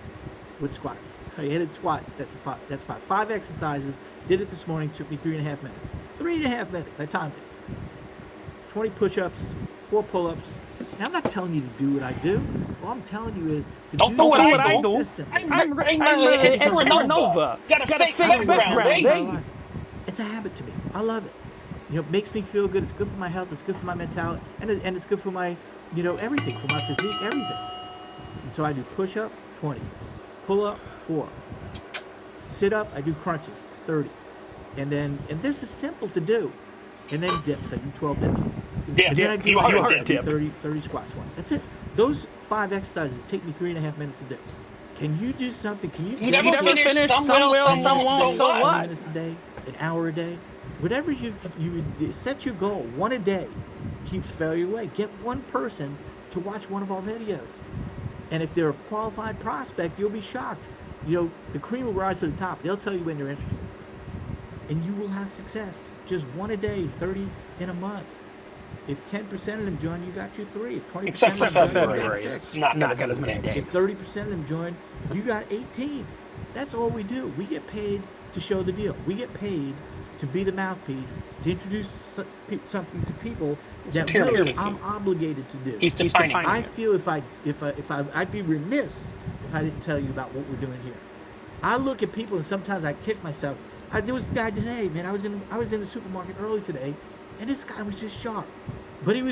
with squats. I added squats. That's five. 5 exercises. Did it this morning. Took me 3.5 minutes. 3.5 minutes. I timed it. 20 push-ups, 4 pull-ups. Now, I'm not telling you to do what I do. All I'm telling you is to Don't do do what something I do. consistently. I'm Edward Nova. Got a fake background, baby. It's a habit to me. I love it. You know, it makes me feel good. It's good for my health. It's good for my mentality, and it's good for my, everything, for my physique, everything. And so I do push-up, 20, pull-up, 4, sit-up. I do crunches, 30, and this is simple to do. And then dips. I do 12 dips. Yeah, you are a dip. 30 squats once. That's it. Those 5 exercises take me 3.5 minutes to do. Can you do something? Can you? You never finish someone, so what? 20 minutes a day, an hour a day, whatever you set your goal. 1 a day keeps failure away. Get one person to watch one of our videos, and if they're a qualified prospect, you'll be shocked. The cream will rise to the top. They'll tell you when they're interested, and you will have success. Just 1 a day, 30 in a month. If 10% of them join, you got you 3. If 20% Except for February, it's not got as many days. If 30% of them join, you got 18. That's all we do. We get paid to show the deal. We get paid to be the mouthpiece, to introduce something to people that really I'm obligated to do. He's defining. I feel I'd be remiss if I didn't tell you about what we're doing here. I look at people and sometimes I kick myself. There was a guy today, man. I was in the supermarket early today, and this guy was just sharp. But he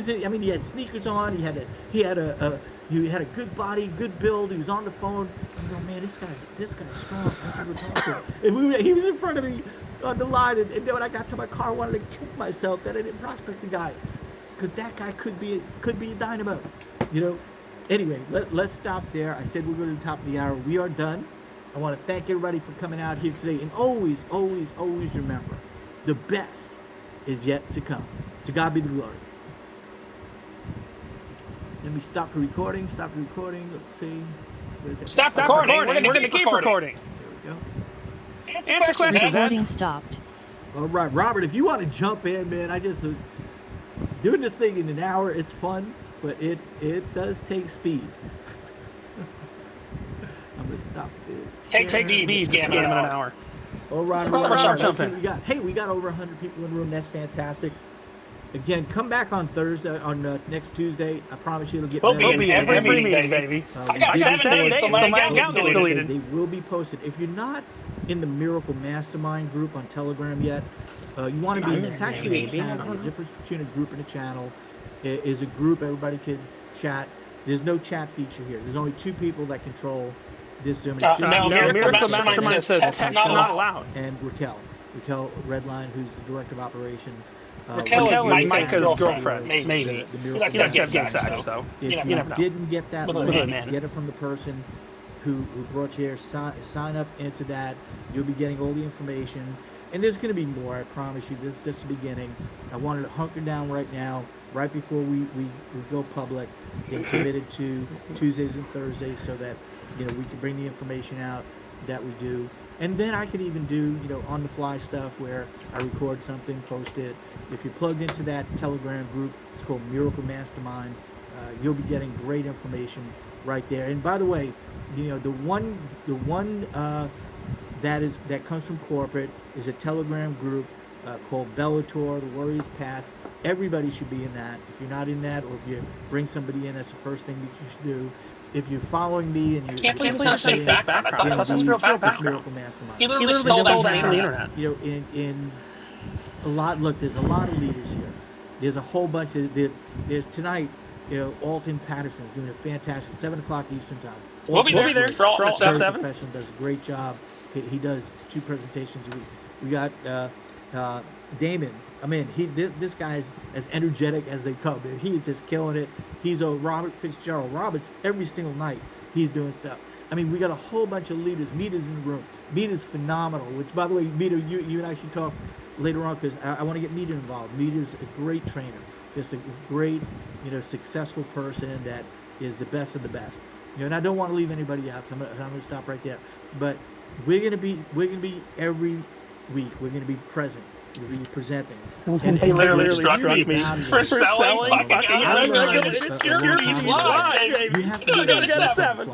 had sneakers on. He had a good body, good build. He was on the phone. I go, man, this guy's strong. I said, we're talking. And he was in front of me on the line, and then when I got to my car, I wanted to kick myself that I didn't prospect the guy, because that guy could be a dynamo. Anyway, let's stop there. I said we're going to the top of the hour. We are done. I want to thank everybody for coming out here today. And always, always, always remember, the best is yet to come. To God be the glory. Let me stop the recording. Let's see. Stop recording. We're going to keep recording. There we go. Answer questions. Recording stopped. All right, Robert, if you want to jump in, man, I just doing this thing in an hour. It's fun, but it does take speed. I'm gonna stop it. Take speed to scam in an hour. All right, let's see what we got. Hey, we got over 100 people in the room. That's fantastic. Again, come back on Thursday, on next Tuesday. I promise you it'll get better. We'll be in every meeting, baby. I got 7 days, so my account gets deleted. They will be posted. If you're not in the Miracle Mastermind group on Telegram yet, you want to be in. It's actually a channel. The difference between a group and a channel is a group everybody can chat. There's no chat feature here. There's only 2 people that control this Zoom. No, Miracle Mastermind says text not allowed. And Raquel Redline, who's the director of operations. Raquel is Micah's girlfriend, maybe. The He likes to get sex, so if you you never know. didn't get that Little link, man. get it from the person who brought you here. Sign up into that. You'll be getting all the information. And there's going to be more, I promise you. This is just the beginning. I wanted to hunker down right now, right before we go public, get committed to Tuesdays and Thursdays so that we can bring the information out that we do. And then I could even do, on the fly stuff where I record something, post it. If you're plugged into that Telegram group, it's called Miracle Mastermind. You'll be getting great information right there. And by the way, the one that comes from corporate is a Telegram group called Bellator, the Warriors Path. Everybody should be in that. If you're not in that, or if you bring somebody in, that's the first thing that you should do. If you're following me and I you're can't believe it's not fake background. I thought this was real background. Miracle Mastermind. He literally stole that from the internet. You know, in a lot. Look, there's a lot of leaders here. There's a whole bunch of there's tonight. You know, Alton Patterson's doing a fantastic 7 o'clock Eastern time. We'll be there for Alton at 7. Professional, does a great job. He does 2 presentations a week. We got Damon. I mean, this guy's as energetic as they come. He is just killing it. He's a Robert Fitzgerald. Robert's every single night he's doing stuff. I mean, we got a whole bunch of leaders. Mita's in the room. Mita's phenomenal. Which, by the way, Mita, you and I should talk later on because I want to get Mita involved. Mita's a great trainer. Just a great, successful person that is the best of the best. And I don't want to leave anybody out, so I'm gonna stop right there. But we're gonna be every week. We're gonna be present. We're gonna be presenting. And he literally struck me for selling fucking unregulated securities. You have to be able to 7.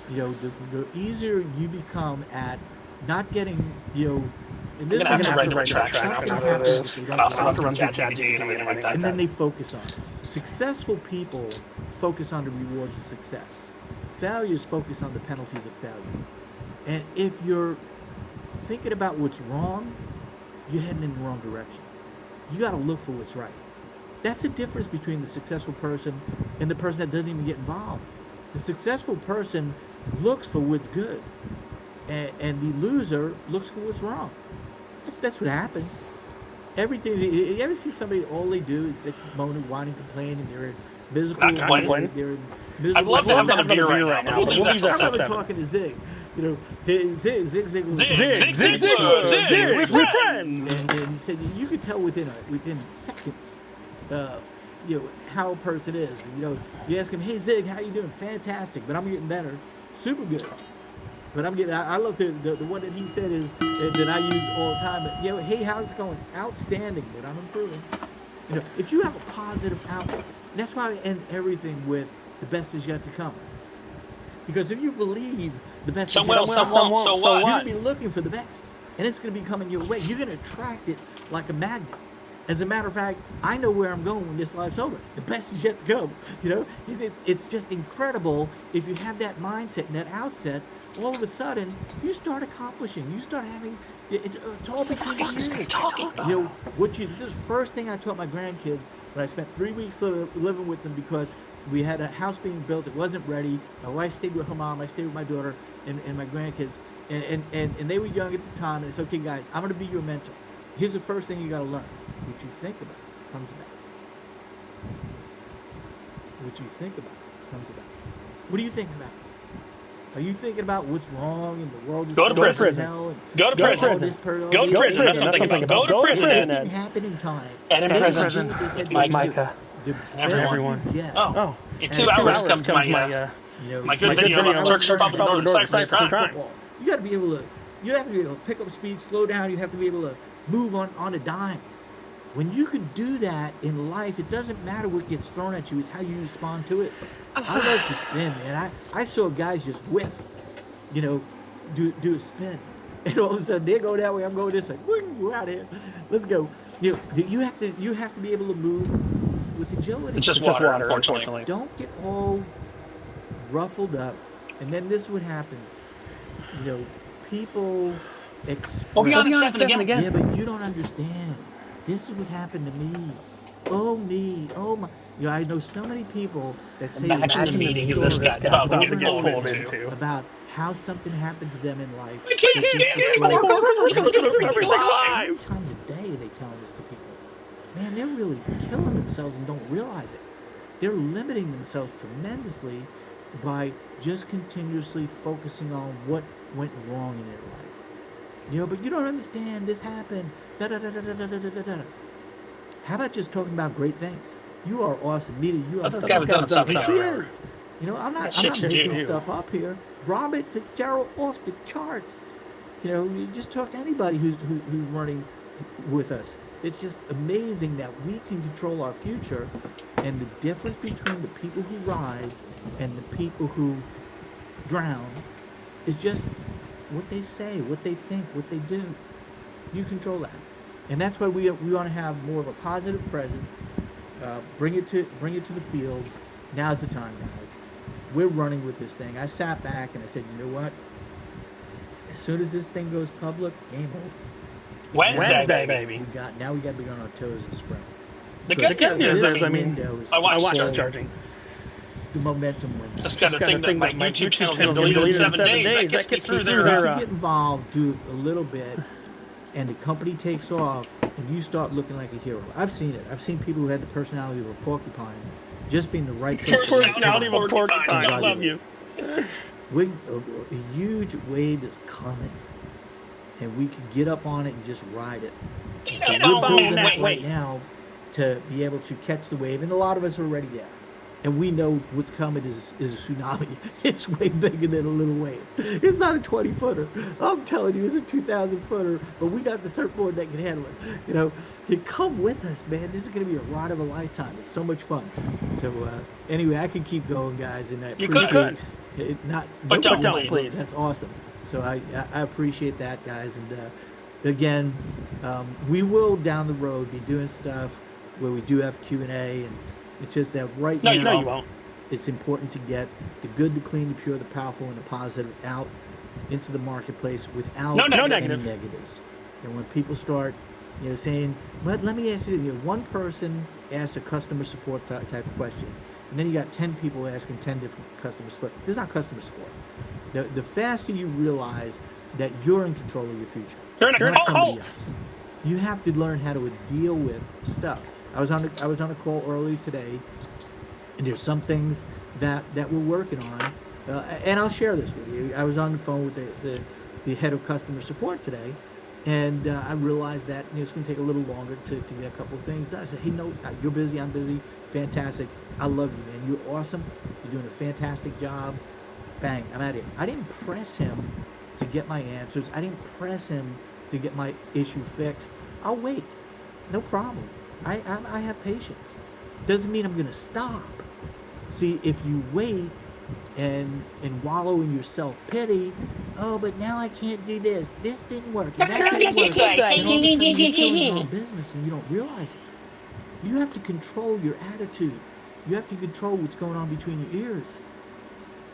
The easier you become at not getting, I'm gonna have to write the retraction after this, and I'll have to run through ChatGPT and everything like that. And then they focus on it. Successful people focus on the rewards of success. Failures focus on the penalties of failure. And if you're thinking about what's wrong, you're heading in the wrong direction. You got to look for what's right. That's the difference between the successful person and the person that doesn't even get involved. The successful person looks for what's good, and the loser looks for what's wrong. That's what happens. Everything. You ever see somebody, all they do is bitch, moaning, whining, complaining, they're in miserable. Not complaining. They're in miserable. I'd love to have another beer right now. I remember talking to Zig. Hey, Zig, we're friends. And he said you could tell within seconds, how a person is. You ask him, hey Zig, how you doing? Fantastic, but I'm getting better, super good. But I love the one that he said is that I use all the time. But, hey, how's it going? Outstanding, but I'm improving. If you have a positive outlook, that's why I end everything with the best is yet to come. Because if you believe the best some is will, some won't, so what? You're going to be looking for the best. And it's going to be coming your way. You're going to attract it like a magnet. As a matter of fact, I know where I'm going when this life's over. The best is yet to come. It's just incredible if you have that mindset and that outset. All of a sudden, you start accomplishing. You start having. It's all because he's talking about. This is the first thing I taught my grandkids when I spent 3 weeks living with them because we had a house being built. It wasn't ready. My wife stayed with her mom. I stayed with my daughter and my grandkids. And they were young at the time. And it's okay, guys. I'm going to be your mentor. Here's the first thing you got to learn. What you think about comes about. What you think about comes about. What are you thinking about? Are you thinking about what's wrong in the world? Go to prison. Go to prison. Go to prison. That's what I'm thinking about. Go to prison. Anything happen in time. And in prison. Micah. And everyone. Oh. In 2 hours comes my good video on Turkish Republic Northern Cyprus crime. You got to be able to. You have to be able to pick up speed, slow down. You have to be able to move on a dime. When you can do that in life, it doesn't matter what gets thrown at you, it's how you respond to it. I love to spin, man. I saw guys just whip, do a spin. And all of a sudden, they go that way, I'm going this way. We're out of here. Let's go. You have to be able to move with agility. It's just water, unfortunately. Don't get all ruffled up. And then this is what happens. People express. We'll be on 7 again. Yeah, but you don't understand. This is what happened to me. Oh, me. Oh, my. I know so many people that say imagine the meeting is this about to get pulled into. About how something happened to them in life. We can't see anymore because we're going to be live. Times a day they tell this to people. Man, they're really killing themselves and don't realize it. They're limiting themselves tremendously by just continuously focusing on what went wrong in their life. But you don't understand. This happened. How about just talking about great things? You are awesome, Mita. You are. This guy's done something. She is. I'm not making stuff up here. Robert Fitzgerald off the charts. You just talk to anybody who's running with us. It's just amazing that we can control our future, and the difference between the people who rise and the people who drown is just what they say, what they think, what they do. You control that. And that's why we want to have more of a positive presence. Bring it to the field. Now's the time, guys. We're running with this thing. I sat back and I said, you know what? As soon as this thing goes public, game over. Wednesday, baby. We got to be on our toes and sprint. The good news is, I mean, I watched the charging. The momentum window. Just got to think that my YouTube channel's been deleted in 7 days. That gets me through there. If you get involved, do a little bit, and the company takes off, and you start looking like a hero. I've seen it. I've seen people who had the personality of a porcupine, just being the right person. Personality of a porcupine. I love you. A huge wave is coming, and we can get up on it and just ride it. And so we're building that right now to be able to catch the wave, and a lot of us are already there. And we know what's coming is a tsunami. It's way bigger than a little wave. It's not a 20-footer. I'm telling you, it's a 2,000-footer. But we got the surfboard that can handle it. You know, you come with us, man. This is going to be a ride of a lifetime. It's so much fun. So anyway, I can keep going, guys, and I appreciate it. But don't, please. That's awesome. So I appreciate that, guys. And again, we will down the road be doing stuff where we do have Q&A, and it's just that now, you won't. It's important to get the good, the clean, the pure, the powerful, and the positive out into the marketplace without no any negative. negatives. And when people start, saying, "But let me ask you," one person asks a customer support type of question, and then you got 10 people asking 10 different customer support. This is not customer support. The faster you realize that you're in control of your future, you're in a cult. You have to learn how to deal with stuff. I was on a call earlier today, and there's some things that we're working on, and I'll share this with you. I was on the phone with the head of customer support today, and I realized that it's going to take a little longer to get a couple of things done. I said, hey, no, you're busy, I'm busy, fantastic. I love you, man. You're awesome. You're doing a fantastic job. Bang, I'm out of here. I didn't press him to get my answers. I didn't press him to get my issue fixed. I'll wait. No problem. I have patience. Doesn't mean I'm going to stop. See, if you wait and wallow in your self-pity, oh, but now I can't do this. This didn't work. That didn't work. And all of a sudden you're killing your own business and you don't realize it. You have to control your attitude. You have to control what's going on between your ears.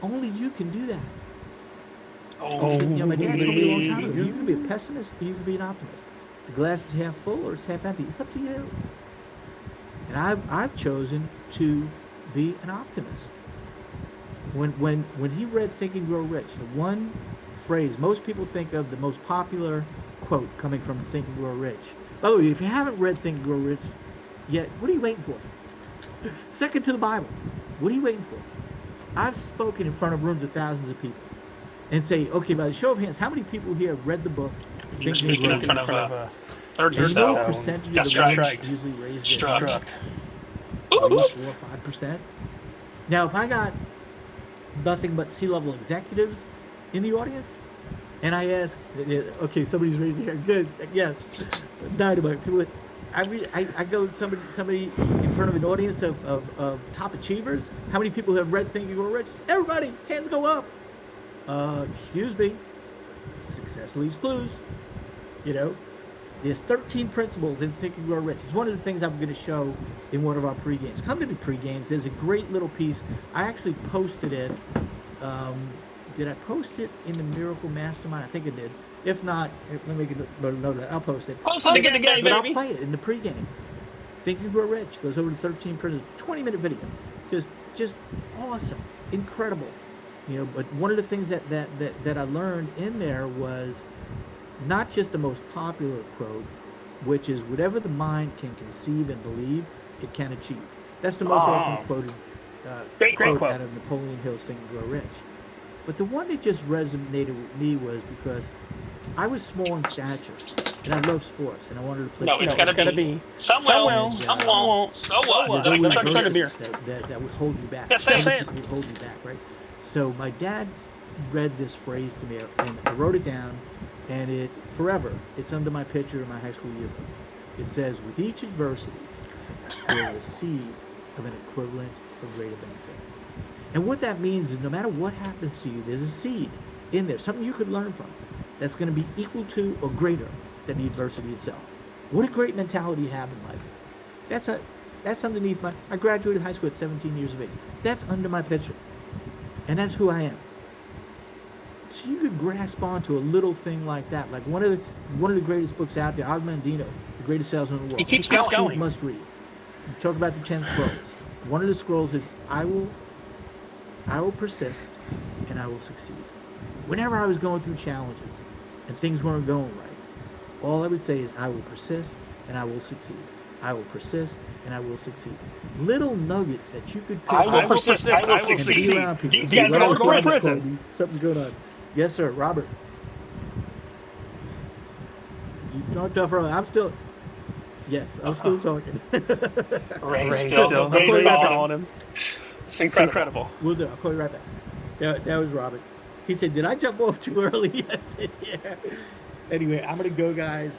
Only you can do that. My dad told me a long time ago, you can be a pessimist or you can be an optimist. The glass is half full or it's half empty. It's up to you. And I've chosen to be an optimist. When he read Think and Grow Rich, the one phrase most people think of, the most popular quote coming from Think and Grow Rich. By the way, if you haven't read Think and Grow Rich yet, what are you waiting for? Second to the Bible. What are you waiting for? I've spoken in front of rooms of thousands of people and say, okay, by the show of hands, how many people here have read the book? You're speaking in front of 30 or and so. what percentage of the room usually raised their hand? 4 or 5%. Now, if I got nothing but C-level executives in the audience, and I ask, okay, somebody's raised their hand. Good, yes, dynamite. People, I go somebody in front of an audience of top achievers. How many people have read Think and Grow Rich? Everybody, hands go up. Excuse me. Success leaves clues. There's 13 principles in Think and Grow Rich. It's one of the things I'm going to show in one of our pre-games. Come to the pre-games. There's a great little piece. I actually posted it. Did I post it in the Miracle Mastermind? I think I did. If not, let me get a note of that. I'll post it. Post it again, baby. But I'll play it in the pre-game. Think and Grow Rich goes over to 13 principles. 20-minute video. Just awesome. Incredible. But one of the things that I learned in there was not just the most popular quote, which is whatever the mind can conceive and believe, it can achieve. That's the most often quoted great quote quote out of Napoleon Hill's Think and Grow Rich. But the one that just resonated with me was because I was small in stature, and I love sports, and I wanted to play. No, it's got to be. Some will, some won't. So what? That That would hold you back. That's what I'm saying. Would hold you back, right? So my dad read this phrase to me, and I wrote it down, and it's under my picture in my high school yearbook. It says, with each adversity, there is a seed of an equivalent or greater benefit. And what that means is no matter what happens to you, there's a seed in there, something you could learn from, that's going to be equal to or greater than the adversity itself. What a great mentality you have in life. That's underneath I graduated high school at 17 years of age. That's under my picture. And that's who I am. So you could grasp onto a little thing like that. Like one of the greatest books out there, Og Mandino, The Greatest Salesman in the World. He keeps going. Must read. You talk about the 10 scrolls. One of the scrolls is I will persist and I will succeed. Whenever I was going through challenges and things weren't going right, all I would say is I will persist and I will succeed. I will persist and I will succeed. Little nuggets that you could pick I will up persist, I will and succeed. be around people. These guys Something's go to going on, prison. Cody. Something's going on. Yes, sir, Robert. You talked off earlier. I'm still talking. Ray's still calling him. It's incredible. We'll do. I'll call you right back. That was Robert. He said, "Did I jump off too early?" Yes. Yeah. Anyway, I'm gonna go, guys.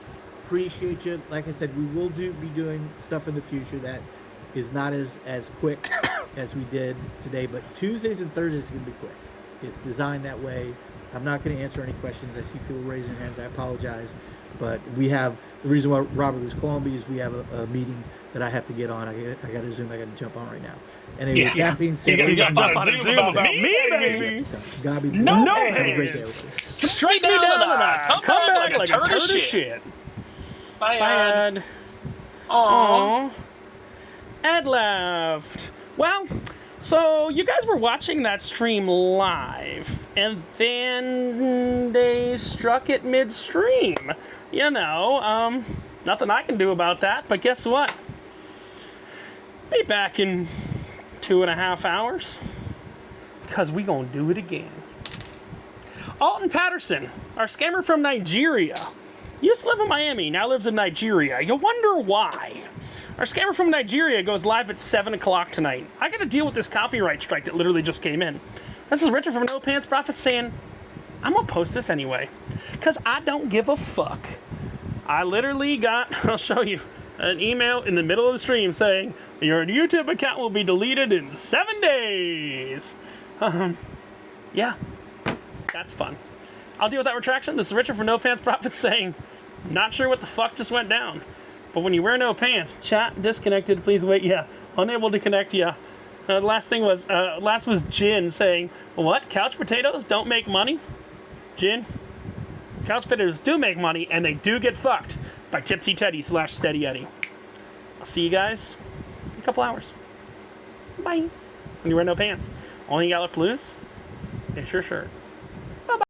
Appreciate you. Like I said, we will be doing stuff in the future that is not as quick as we did today, but Tuesdays and Thursdays are gonna be quick. It's designed that way. I'm not going to answer any questions. I see people raising their hands. I apologize, but we have the reason why Robert was calling me is we have a meeting that I have to get on. I got to Zoom. I got to jump on right now. And anyway, that being said, you got to jump on a Zoom about me, baby. Gabi, No have a great day. hands. Straight down the line. Come back like a turd of shit. Bye, Ed. Aww. Ed left. Well, so you guys were watching that stream live, and then they struck it midstream. You know, nothing I can do about that, but guess what? Be back in 2.5 hours, because we gonna do it again. Alton Patterson, our scammer from Nigeria. Used to live in Miami, now lives in Nigeria. You wonder why. Our scammer from Nigeria goes live at 7 o'clock tonight. I gotta deal with this copyright strike that literally just came in. This is Richard from No Pants Profits saying, I'm gonna post this anyway, because I don't give a fuck. I literally got, I'll show you, an email in the middle of the stream saying, your YouTube account will be deleted in 7 days. Yeah, that's fun. I'll deal with that retraction. This is Richard from No Pants Profits saying, not sure what the fuck just went down. But when you wear no pants, chat disconnected, please wait. Yeah, unable to connect. Yeah. Last was Jin saying, what? Couch potatoes don't make money? Jin, couch potatoes do make money, and they do get fucked by Tipsy Teddy / Steady Eddie. I'll see you guys in a couple hours. Bye. When you wear no pants, only you got left to lose is your shirt.